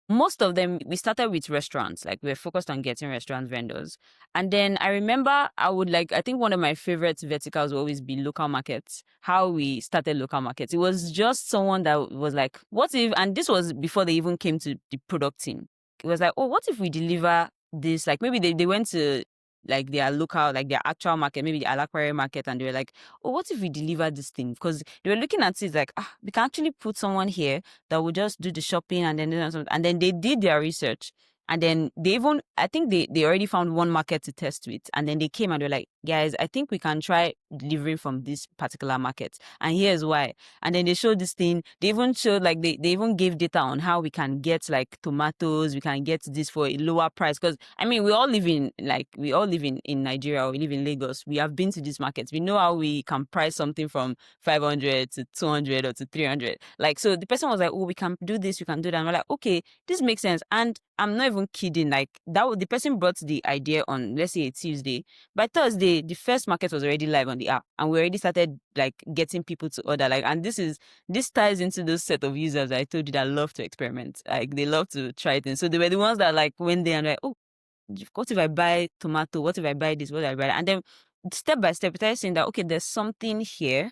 most of them, we started with restaurants. Like we're focused on getting restaurant vendors. And then I remember I think one of my favorite verticals will always be local markets, how we started local markets. It was just someone that was like, what if, and this was before they even came to the product team. It was like, oh, what if we deliver this? Like maybe they went to like their local, like their actual market, maybe the Alaquare market, and they were like, oh, what if we deliver this thing? Because they were looking at it like, we can actually put someone here that will just do the shopping and then do something. And then they did their research. And then I think they already found one market to test with. And then they came and they were like, guys, I think we can try delivering from this particular market. And here's why. And then they showed this thing. They even showed like, they even gave data on how we can get like tomatoes, we can get this for a lower price. Because I mean, we all live in Nigeria, or we live in Lagos. We have been to these markets. We know how we can price something from 500 to 200 or to 300. Like, so the person was like, oh, we can do this, we can do that. And we're like, okay, this makes sense. And I'm not even kidding. Like the person brought the idea on, let's say, a Tuesday. By Thursday, the first market was already live on the app, and we already started like getting people to order. Like, and this ties into those set of users I told you that love to experiment. Like they love to try things. So they were the ones that like went there and like, oh, what if I buy tomato? What if I buy this? What if I buy that? And then step by step, we started saying that, okay, there's something here,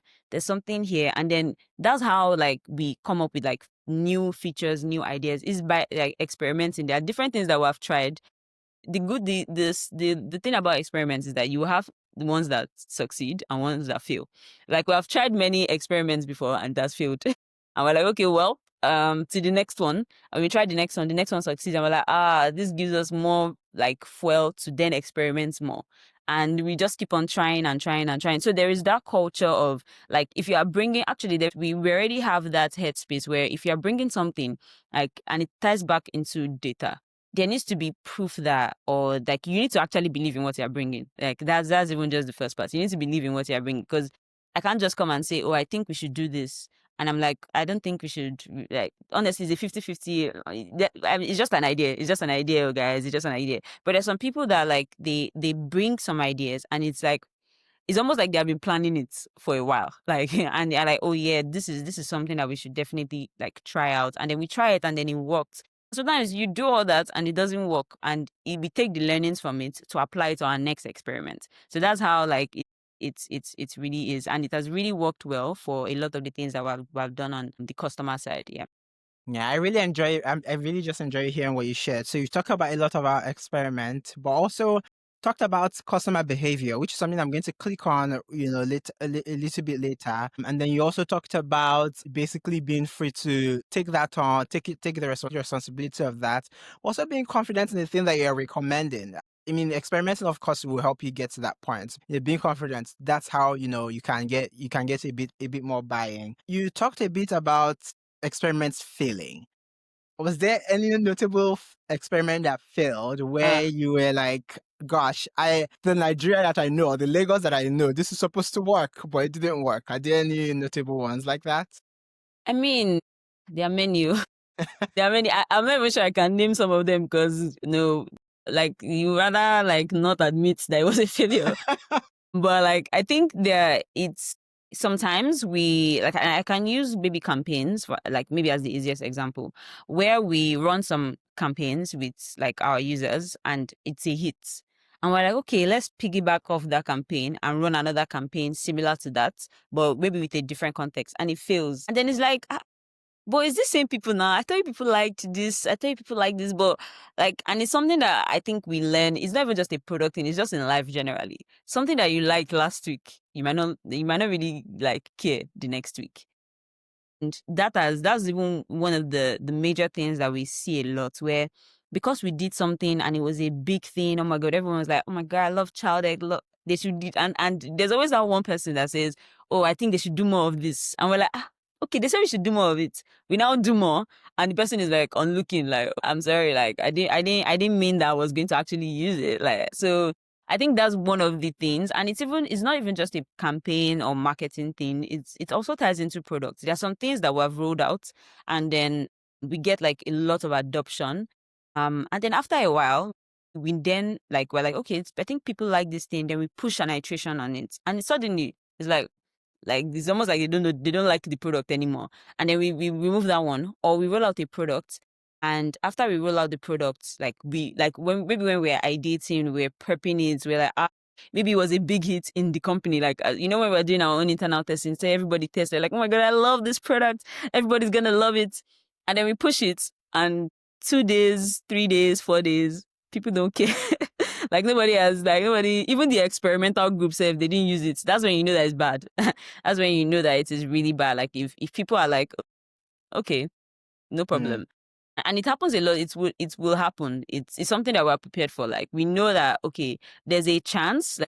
and then that's how like we come up with like new features, new ideas, is by like experimenting. There are different things that we have tried. The thing about experiments is that you have the ones that succeed and ones that fail. Like we have tried many experiments before and that's failed. And we're like, okay, well, to the next one. And we tried the next one succeeds, and we're like, this gives us more like fuel to then experiment more. And we just keep on trying and trying and trying. So there is that culture of like, if you are bringing, actually, we already have that headspace where if you are bringing something like, and it ties back into data, there needs to be proof that, or like you need to actually believe in what you're bringing. Like that's even just the first part. You need to believe in what you're bringing, because I can't just come and say, oh, I think we should do this. And I'm like, I don't think we should, like, honestly, it's a 50-50. I mean, it's just an idea. It's just an idea, guys. It's just an idea. But there's some people that like, they bring some ideas and it's like, it's almost like they've been planning it for a while. Like, and they're like, oh yeah, this is something that we should definitely like try out. And then we try it and then it works. Sometimes you do all that and it doesn't work, and we take the learnings from it to apply it to our next experiment. So that's how like it really is. And it has really worked well for a lot of the things that we've done on the customer side. Yeah. Yeah, I really enjoy. I really just enjoy hearing what you shared. So you talk about a lot about experiment, but also talked about customer behavior, which is something I'm going to click on, a little bit later. And then you also talked about basically being free to take that on, take the responsibility of that. Also being confident in the thing that you're recommending. I mean, experimenting, of course, will help you get to that point. Being confident, that's how, you can get a bit more buy-in. You talked a bit about experiments failing. Was there any notable experiment that failed where you were like, gosh, the Nigeria that I know, or the Lagos that I know, this is supposed to work, but it didn't work? Are there any notable ones like that? I mean, there are many. There are many. I'm not even sure I can name some of them because, like you rather like not admit that it was a failure. But like I think it's sometimes we like I can use baby campaigns for like maybe as the easiest example where we run some campaigns with like our users and it's a hit. And we're like, okay, let's piggyback off that campaign and run another campaign similar to that, but maybe with a different context. And it fails. And then it's like, but it's the same people now. I thought you people liked this. I thought you people like this. But like, and it's something that I think we learn. It's not even just a product thing. It's just in life generally. Something that you liked last week, you might not really like care the next week. And that's even one of the major things that we see a lot where because we did something and it was a big thing, oh my God, everyone was like, oh my God, I love Chowdeck. Look, they should do, and there's always that one person that says, oh, I think they should do more of this. And we're like, okay, they said we should do more of it. We now do more. And the person is like on looking like, I'm sorry, like I didn't mean that I was going to actually use it. Like, so I think that's one of the things. And it's not even just a campaign or marketing thing. It also ties into products. There are some things that we have rolled out and then we get like a lot of adoption. And then after a while, we then like, we're like, okay, I think people like this thing. Then we push an iteration on it. And suddenly it's like it's almost like they don't like the product anymore. And then we remove that one or we roll out a product. And after we roll out the product, like when we're ideating, we're prepping it, we're like, maybe it was a big hit in the company. Like, when we're doing our own internal testing, say everybody tests, they're like, oh my God, I love this product. Everybody's going to love it. And then we push it and 2 days, 3 days, 4 days, people don't care. Like nobody, even the experimental group say if they didn't use it, that's when you know that it's bad. That's when you know that it is really bad. Like if people are like, okay, no problem. And it happens a lot. It will happen. It's something that we're prepared for. Like we know that, okay, there's a chance,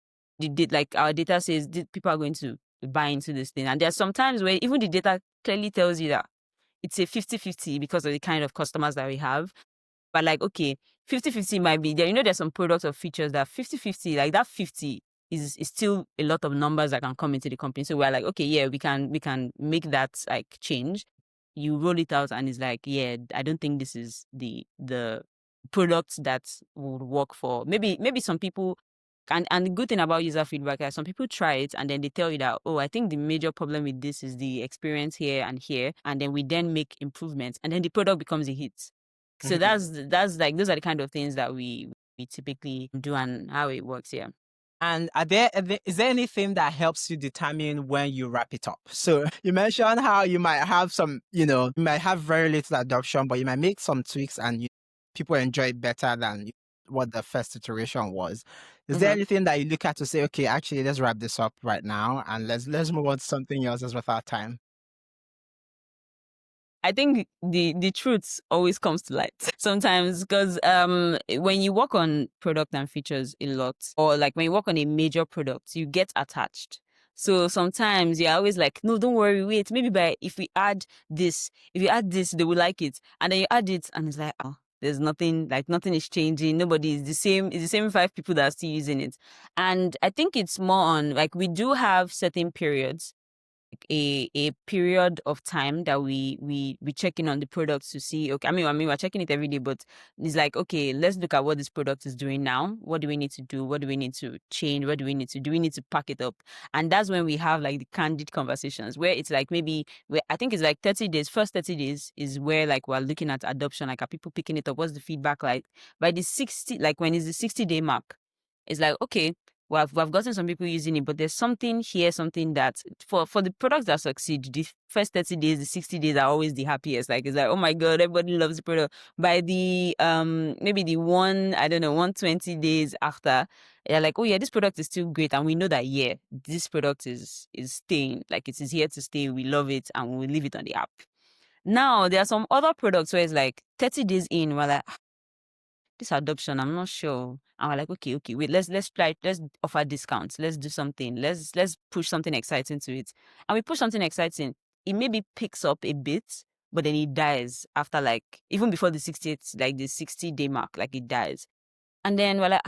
like our data says people are going to buy into this thing. And there's sometimes where even the data clearly tells you that it's a 50-50 because of the kind of customers that we have. But like, okay, 50-50 might be there. There's some products or features that 50-50, like that 50 is still a lot of numbers that can come into the company. So we're like, okay, yeah, we can make that like change. You roll it out and it's like, yeah, I don't think this is the product that would work for maybe some people. And the good thing about user feedback is some people try it and then they tell you that, oh, I think the major problem with this is the experience here and here. And then we then make improvements and then the product becomes a hit. So that's like, those are the kind of things that we typically do and how it works here. And is there anything that helps you determine when you wrap it up? So you mentioned how you might have you might have very little adoption, but you might make some tweaks and people enjoy it better than what the first iteration was. Is there anything that you look at to say, okay, actually, let's wrap this up right now and let's move on to something else as with our time? I think the truth always comes to light sometimes because when you work on product and features a lot, or like when you work on a major product, you get attached. So sometimes you're always like, no, don't worry, wait, maybe if you add this, they will like it. And then you add it and it's like, oh, there's nothing, like nothing is changing. Nobody is the same. It's the same 5 people that are still using it. And I think it's more on like, we do have certain periods, a period of time that we check in on the products to see, okay, I mean we're checking it every day, but it's like, okay, let's look at what this product is doing now. What do we need to do? What do we need to change? What do we need to do? We need to pack it up. And that's when we have like the candid conversations where it's like maybe where I think it's like 30 days, first 30 days is where like we're looking at adoption, like are people picking it up? What's the feedback like? By the 60, like when it's the 60-day mark, it's like, okay, we've gotten some people using it, but there's something here, something that for the products that succeed, the first 30 days, the 60 days are always the happiest. Like it's like, oh my God, everybody loves the product. By the maybe the 120 days after, they're like, oh yeah, this product is still great. And we know that yeah, this product is staying, like it is here to stay. We love it and we'll leave it on the app. Now there are some other products where it's like 30 days in, we're like, this adoption, I'm not sure. And we're like, okay, wait, let's try, let's offer discounts, let's do something, let's push something exciting to it. And we push something exciting, it maybe picks up a bit, but then it dies after like even before the 68, like the 60-day mark, like it dies. And then we're like,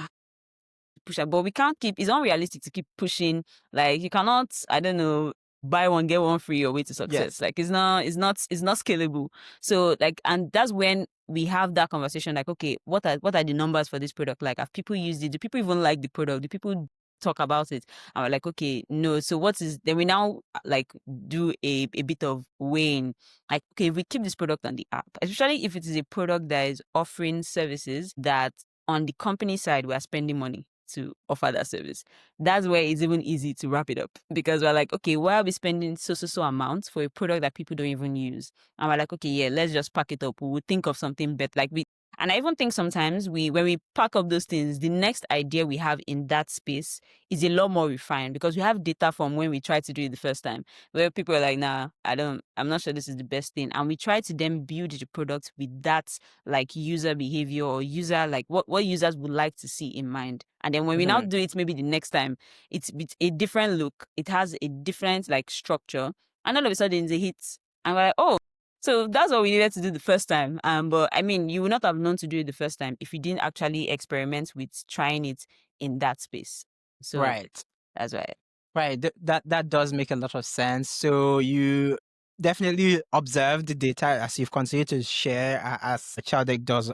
push it, but we can't keep. It's unrealistic to keep pushing. Like you cannot, I don't know, buy one get one free your way to success. Yes. Like it's not scalable. So like, and that's when we have that conversation. Like, okay, what are the numbers for this product? Like, have people used it? Do people even like the product? Do people talk about it? And we're like, okay, no. So what is then we now like do a bit of weighing. Like, okay, if we keep this product on the app, especially if it is a product that is offering services that on the company side we're spending money to offer that service. That's where it's even easy to wrap it up because we're like, okay, why are we spending so amounts for a product that people don't even use? And we're like, okay, yeah, let's just pack it up. We will think of something better. And I even think sometimes when we pack up those things, the next idea we have in that space is a lot more refined because we have data from when we tried to do it the first time, where people are like, nah, I'm not sure this is the best thing. And we try to then build the product with that like user behavior or user, like what users would like to see in mind. And then when we now do it, maybe the next time, it's a different look. It has a different like structure. And all of a sudden it's a hit. And we're like, oh, so that's what we needed to do the first time. But I mean, you would not have known to do it the first time if you didn't actually experiment with trying it in that space. So Right. that's why. Right. That does make a lot of sense. So you definitely observe the data as you've continued to share, as Chowdeck does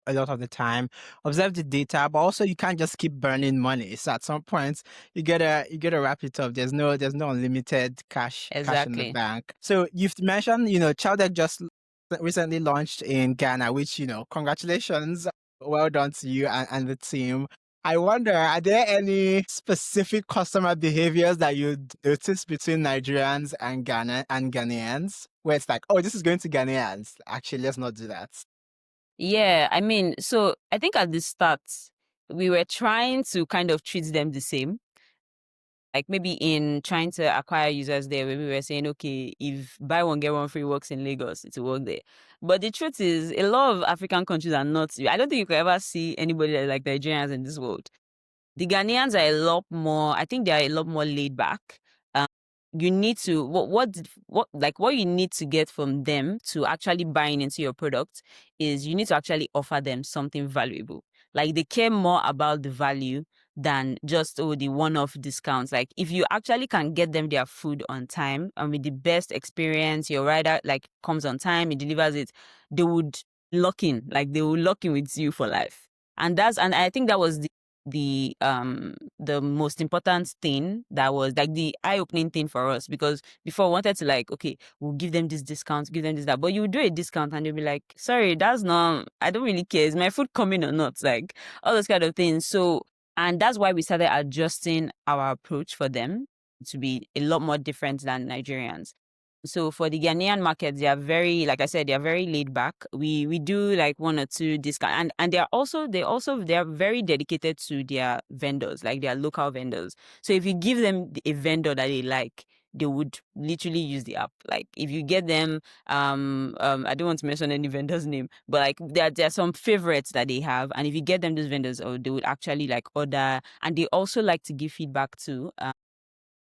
a lot of the time. Observe the data, but also you can't just keep burning money. So at some point you gotta wrap it up. There's no unlimited cash in the Exactly. bank. So you've mentioned, Chowdeck just recently launched in Ghana, which, congratulations. Well done to you and the team. I wonder, are there any specific customer behaviors that you notice between Nigerians and Ghanaians, where it's like, oh, this is going to Ghanaians. Actually, let's not do that. Yeah, I mean, so I think at the start, we were trying to kind of treat them the same. Like maybe in trying to acquire users there, maybe we were saying, okay, if buy one get one free works in Lagos, it will work there. But the truth is, a lot of African countries are not. I don't think you could ever see anybody like Nigerians in this world. The Ghanaians are a lot more. I think they are a lot more laid back. Um, you need to what you need to get from them to actually buying into your product is you need to actually offer them something valuable. Like they care more about the value than just the one-off discounts. Like if you actually can get them their food on time and with the best experience, your rider like comes on time, he delivers it, they would lock in. Like they will lock in with you for life. And I think that was the most important thing, that was like the eye-opening thing for us, because before we wanted to like, okay, we'll give them this discount, give them this, that, but you do a discount and they'll be like, sorry, that's not, I don't really care, is my food coming or not, like all those kind of things. So, and that's why we started adjusting our approach for them to be a lot more different than Nigerians. So for the Ghanaian market, they are very, like I said, they are very laid back. We do like one or two discount, and they are very dedicated to their vendors, like their local vendors. So if you give them a vendor that they like, they would literally use the app. Like if you get them, I don't want to mention any vendor's name, but like there are some favorites that they have, and if you get them those vendors, or they would actually like order, and they also like to give feedback too.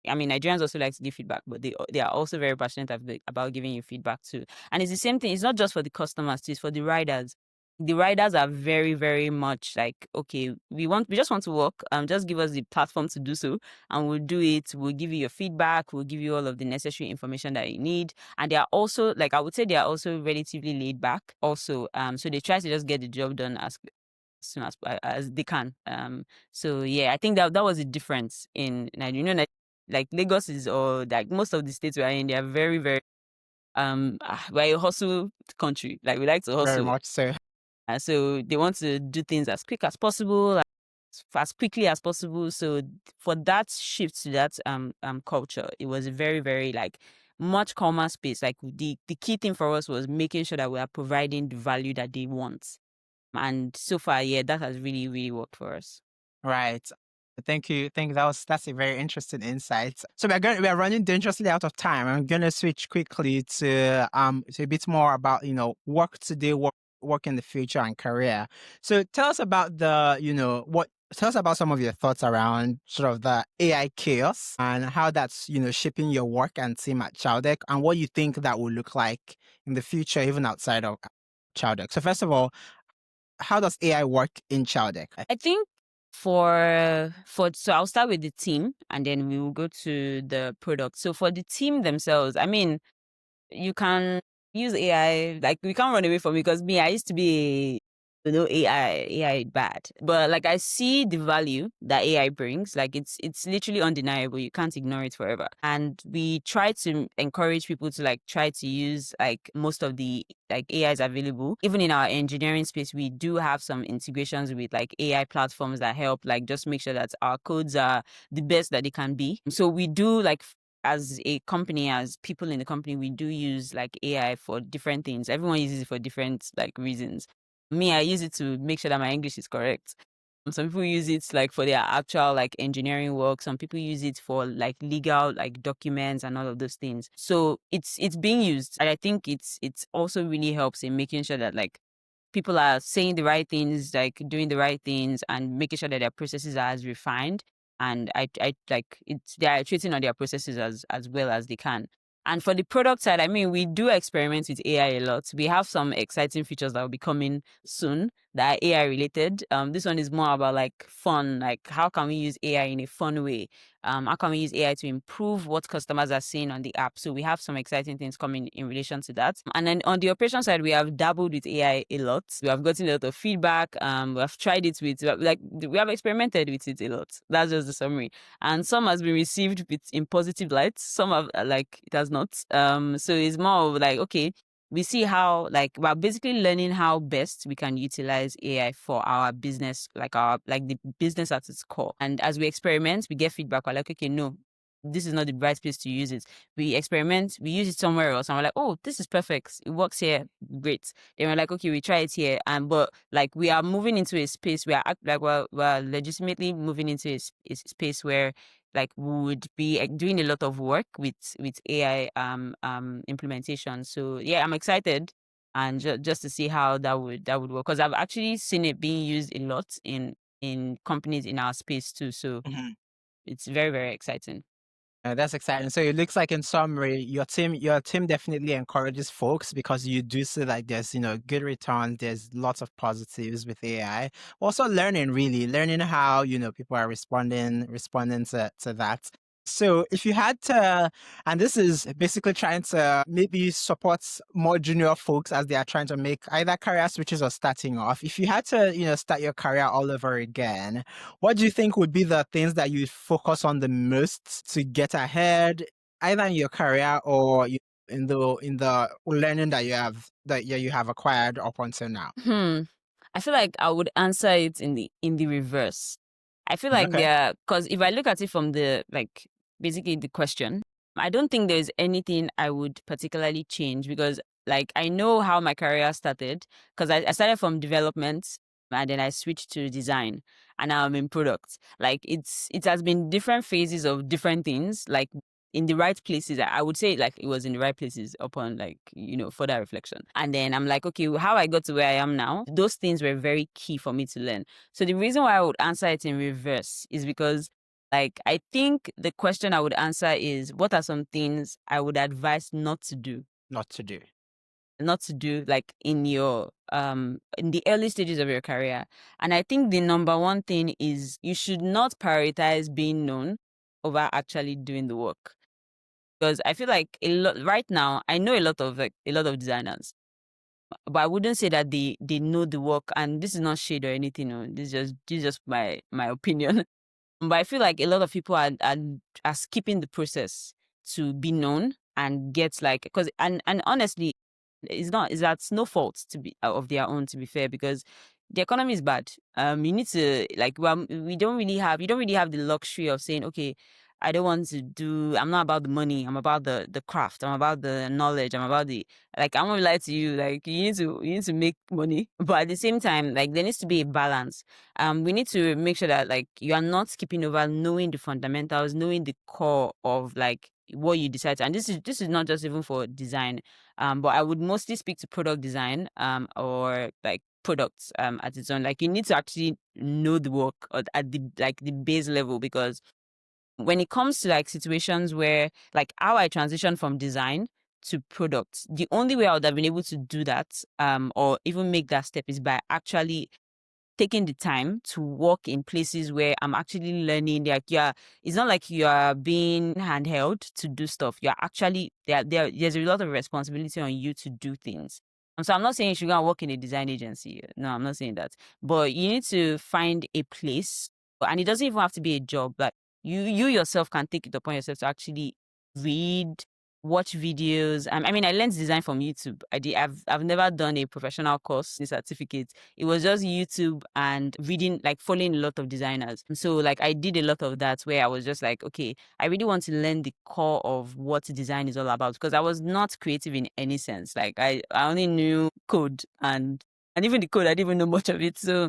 I mean, Nigerians also like to give feedback, but they are also very passionate about giving you feedback too. And it's the same thing. It's not just for the customers, it's for the riders. The riders are very, very much like, okay, we just want to work. Just give us the platform to do so, and we'll do it. We'll give you your feedback. We'll give you all of the necessary information that you need. And they are also, like, I would say, they are also relatively laid back. Also, so they try to just get the job done as soon as they can. So yeah, I think that was the difference in Nigeria. Like Lagos is, or like most of the states we are in, they are very, very we're a hustle country. Like we like to Very hustle. much so. So they want to do things as quick as possible. as quickly as possible. So for that shift to that culture, it was a very, very like much calmer space. Like the key thing for us was making sure that we are providing the value that they want. And so far, yeah, that has really, really worked for us. Right. Thank you. That's a very interesting insight. So we are running dangerously out of time. I'm gonna switch quickly to a bit more about work today, work in the future and career. So tell us about tell us about some of your thoughts around sort of the AI chaos and how that's shaping your work and team at Chowdeck, and what you think that will look like in the future, even outside of Chowdeck. So first of all, how does AI work in Chowdeck? I think so I'll start with the team and then we will go to the product. So for the team themselves, I mean, you can use AI, like we can't run away from it because me, I used to be AI bad. But like I see the value that AI brings. Like it's literally undeniable. You can't ignore it forever. And we try to encourage people to like try to use like most of the like AIs available. Even in our engineering space, we do have some integrations with like AI platforms that help like just make sure that our codes are the best that they can be. So we do like as a company, as people in the company, we do use like AI for different things. Everyone uses it for different like reasons. Me, I use it to make sure that my English is correct. Some people use it like for their actual like engineering work. Some people use it for like legal like documents and all of those things. So it's being used, and I think it's also really helps in making sure that like people are saying the right things, like doing the right things, and making sure that their processes are as refined. And I like it's they are iterating on their processes as well as they can. And for the product side, I mean, we do experiment with AI a lot. We have some exciting features that will be coming soon that are AI related. This one is more about like fun, like how can we use AI in a fun way? How can we use AI to improve what customers are seeing on the app? So we have some exciting things coming in relation to that. And then on the operation side, we have dabbled with AI a lot. We have gotten a lot of feedback. We have tried it with like we have experimented with it a lot. That's just the summary. And some has been received in positive light. Some have like it has not. So it's more of like okay, we see how like we're basically learning how best we can utilize AI for our business, like the business at its core. And as we experiment, we get feedback. We're like, okay, no, this is not the right place to use it. We experiment, we use it somewhere else, and we're like, oh, this is perfect. It works here, great. Then we're like, okay, we try it here, and but like we are moving into a space where like we're legitimately moving into a space where like we would be doing a lot of work with AI implementation. So yeah, I'm excited and just to see how that would work because I've actually seen it being used a lot in companies in our space too. So it's very, very exciting. That's exciting. So it looks like, in summary, your team definitely encourages folks because you do see like there's good returns. There's lots of positives with AI. Also learning how people are responding to that. So if you had to, and this is basically trying to maybe support more junior folks as they are trying to make either career switches or starting off. If you had to start your career all over again, what do you think would be the things that you focus on the most to get ahead, either in your career or in the learning that you have acquired up until now? I feel like I would answer it in the reverse. I feel like Okay. because if I look at it from the like basically the question, I don't think there's anything I would particularly change because like I know how my career started because I started from development and then I switched to design and now I'm in product. Like it has been different phases of different things. Like in the right places. I would say like it was in the right places upon like, further reflection. And then I'm like, okay, how I got to where I am now, those things were very key for me to learn. So the reason why I would answer it in reverse is because like I think the question I would answer is what are some things I would advise not to do? Not to do. Not to do like in your in the early stages of your career. And I think the number one thing is you should not prioritize being known over actually doing the work because I feel like a lot right now. I know a lot of designers, but I wouldn't say that they know the work. And this is not shade or anything. No, this is just my opinion. But I feel like a lot of people are skipping the process to be known and get like and honestly, it's not is that's no fault to be of their own to be fair because the economy is bad. You need to like, well, you don't really have the luxury of saying, okay, I don't want to do. I'm not about the money. I'm about the craft. I'm about the knowledge. I'm about the like. I'm gonna lie to you. Like you need to make money, but at the same time, like there needs to be a balance. We need to make sure that like you are not skipping over knowing the fundamentals, knowing the core of like what you decide to. And this is not just even for design. But I would mostly speak to product design. Or like products at its own. Like you need to actually know the work at the like the base level, because when it comes to like situations where like how I transition from design to product, the only way I would have been able to do that or even make that step is by actually taking the time to work in places where I'm actually learning. Like it's not like you are being handheld to do stuff. You're actually there's a lot of responsibility on you to do things. And so I'm not saying you should go and work in a design agency. No, I'm not saying that. But you need to find a place, and it doesn't even have to be a job. Like you yourself can take it upon yourself to actually read, watch videos. I mean, I learned design from YouTube. I've never done a professional course, a certificate. It was just YouTube and reading, like following a lot of designers. And so like I did a lot of that where I was just like, okay, I really want to learn the core of what design is all about, because I was not creative in any sense. Like I only knew code, and even the code, I didn't even know much of it. So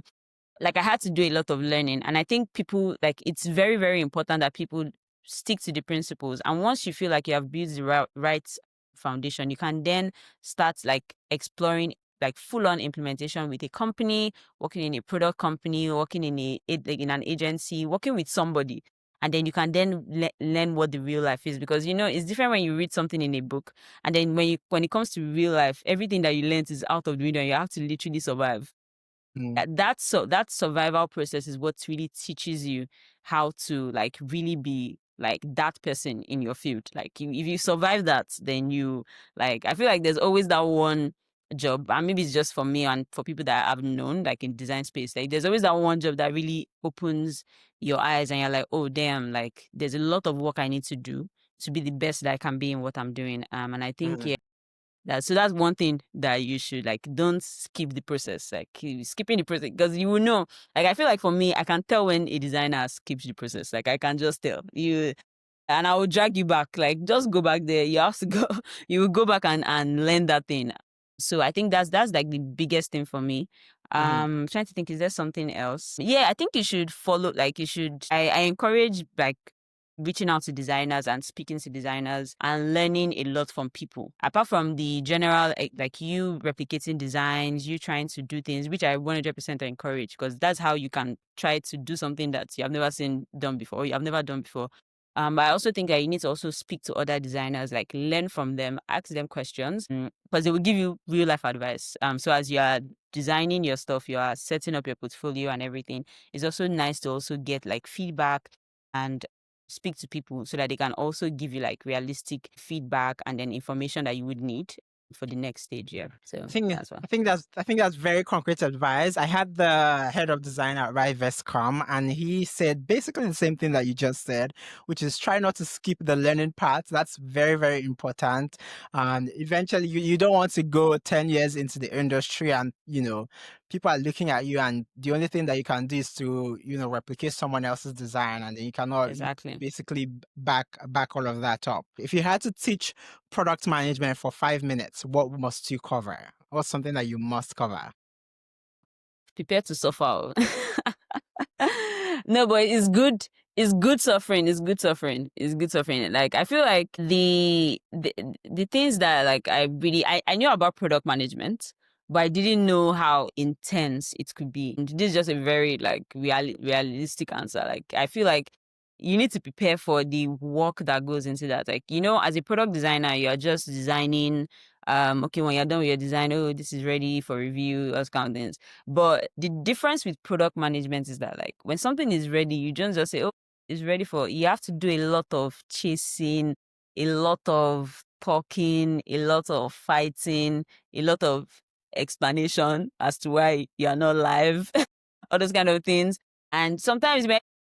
like I had to do a lot of learning. And I think people like it's very, very important that people stick to the principles. And once you feel like you have built the right foundation, you can then start like exploring like full on implementation with a company, working in a product company, working in in an agency, working with somebody. And then you can then learn what the real life is, because it's different when you read something in a book, and then when it comes to real life, everything that you learned is out of the window and you have to literally survive. Mm. That survival process is what really teaches you how to like really be like that person in your field. Like if you survive that, then you like I feel like there's always that one job, and maybe it's just for me and for people that I've known like in design space. Like there's always that one job that really opens your eyes and you're like, oh damn, like there's a lot of work I need to do to be the best that I can be in what I'm doing. And I think Mm. so that's one thing that you should like don't skip the process. Like skipping the process, because you will know. Like I feel like for me, I can tell when a designer skips the process. Like I can just tell you, and I will drag you back. Like just go back there. You have to go. You will go back and learn that thing. So I think that's like the biggest thing for me. Mhm. Trying to think, is there something else? Yeah, I think you should follow. Like you should. I encourage like reaching out to designers and speaking to designers and learning a lot from people. Apart from the general, like you replicating designs, you trying to do things, which I 100% encourage, because that's how you can try to do something that you have never seen done before, you have never done before. But I also think that you need to also speak to other designers, like learn from them, ask them questions, because they will give you real life advice. So as you are designing your stuff, you are setting up your portfolio and everything, it's also nice to also get like feedback and speak to people so that they can also give you like realistic feedback and then information that you would need for the next stage. Yeah. So that's why. I think that's very concrete advice. I had the head of design at Rives come, and he said basically the same thing that you just said, which is try not to skip the learning part. That's very, very important. Eventually you don't want to go 10 years into the industry and people are looking at you, and the only thing that you can do is to replicate someone else's design, and then you cannot Exactly. basically back all of that up. If you had to teach product management for 5 minutes, what must you cover? What's something that you must cover? Prepare to suffer. No, but it's good. It's good suffering. It's good suffering. It's good suffering. Like I feel like the things that like I knew about product management, but I didn't know how intense it could be. And this is just a very like realistic answer. Like I feel like you need to prepare for the work that goes into that. Like as a product designer, you're just designing. Okay, when you're done with your design, oh, this is ready for review, those kind of things. But the difference with product management is that like when something is ready, you don't just say, oh, it's ready for, you have to do a lot of chasing, a lot of talking, a lot of fighting, a lot of explanation as to why you are not live, all those kind of things. And sometimes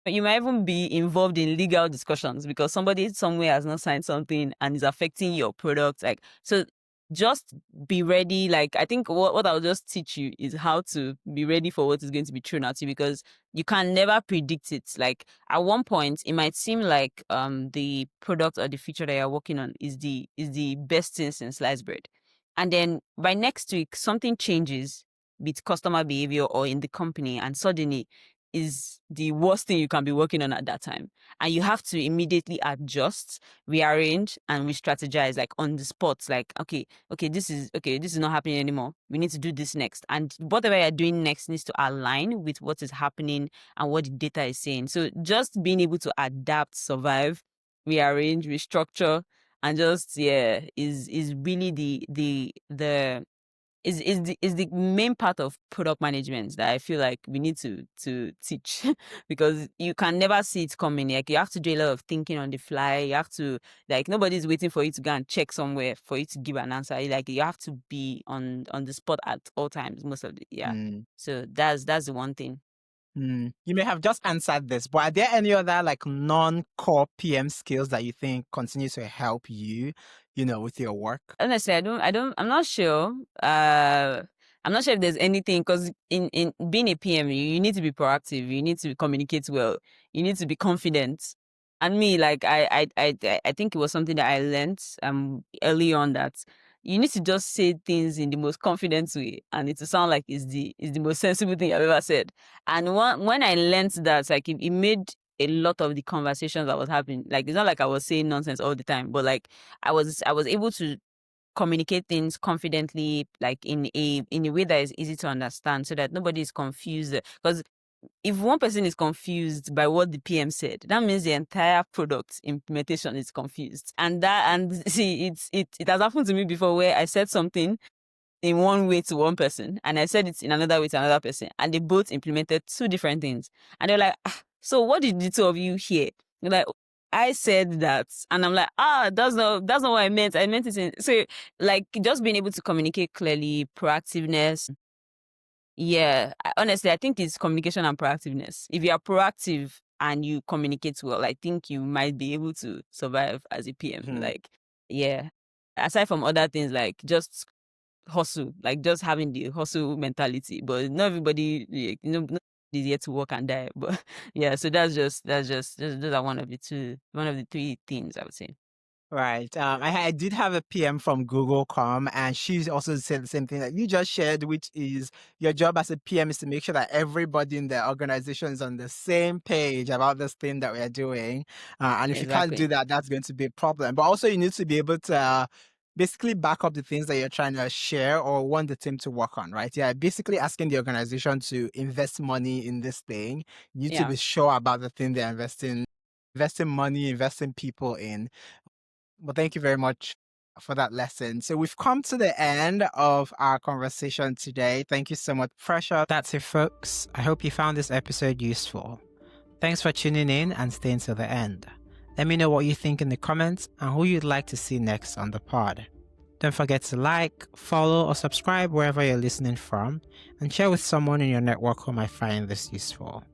you might even be involved in legal discussions because somebody somewhere has not signed something and is affecting your product. Like, so just be ready. Like, I think what I'll just teach you is how to be ready for what is going to be thrown at you, because you can never predict it. Like, at one point it might seem like the product or the feature that you're working on is the best thing since sliced bread, and then by next week something changes with customer behavior or in the company, and suddenly is the worst thing you can be working on at that time. And you have to immediately adjust, rearrange, and re-strategize, like on the spot. Like, okay, this is not happening anymore. We need to do this next. And whatever you're doing next needs to align with what is happening and what the data is saying. So just being able to adapt, survive, rearrange, restructure, and just is really the is the main part of product management that I feel like we need to teach because you can never see it coming. Like, you have to do a lot of thinking on the fly. You have to, like, nobody's waiting for you to go and check somewhere for you to give an answer. Like, you have to be on the spot at all times, most of the So that's the one thing. You may have just answered this, but are there any other like non-core PM skills that you think continue to help you, with your work? Honestly, I'm not sure. I'm not sure if there's anything, because in being a PM, you need to be proactive. You need to communicate well. You need to be confident. And me, like, I think it was something that I learned early on, that you need to just say things in the most confident way, and it will sound like it's the most sensible thing I've ever said. And when I learned that, like, it made a lot of the conversations that was happening. Like, it's not like I was saying nonsense all the time, but like I was able to communicate things confidently, like in a way that is easy to understand, so that nobody is confused. Because if one person is confused by what the PM said, that means the entire product implementation is confused. And see, it has happened to me before, where I said something in one way to one person and I said it in another way to another person, and they both implemented two different things. And they're like, so what did the two of you hear? They're like, I said that. And I'm like, that's not what I meant. I meant it in. So, like, just being able to communicate clearly, proactiveness. Yeah, honestly, I think it's communication and proactiveness. If you are proactive and you communicate well, I think you might be able to survive as a PM. Like, yeah. Aside from other things, like just hustle, like just having the hustle mentality. But not everybody, like, not is here to work and die. But yeah, so that's just those are one of the three things I would say. Right. I did have a PM from Google.com, and she also said the same thing that you just shared, which is your job as a PM is to make sure that everybody in the organization is on the same page about this thing that we are doing. And if you can't do that, that's going to be a problem. But also, you need to be able to basically back up the things that you're trying to share or want the team to work on, right? Yeah, basically asking the organization to invest money in this thing. You need to be sure about the thing they're investing money, investing people in. Well, thank you very much for that lesson. So we've come to the end of our conversation today. Thank you so much, Pressure. That's it, folks. I hope you found this episode useful. Thanks for tuning in and staying till the end. Let me know what you think in the comments and who you'd like to see next on the pod. Don't forget to like, follow, or subscribe wherever you're listening from, and share with someone in your network who might find this useful.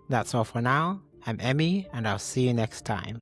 That's all for now. I'm Emmy, and I'll see you next time.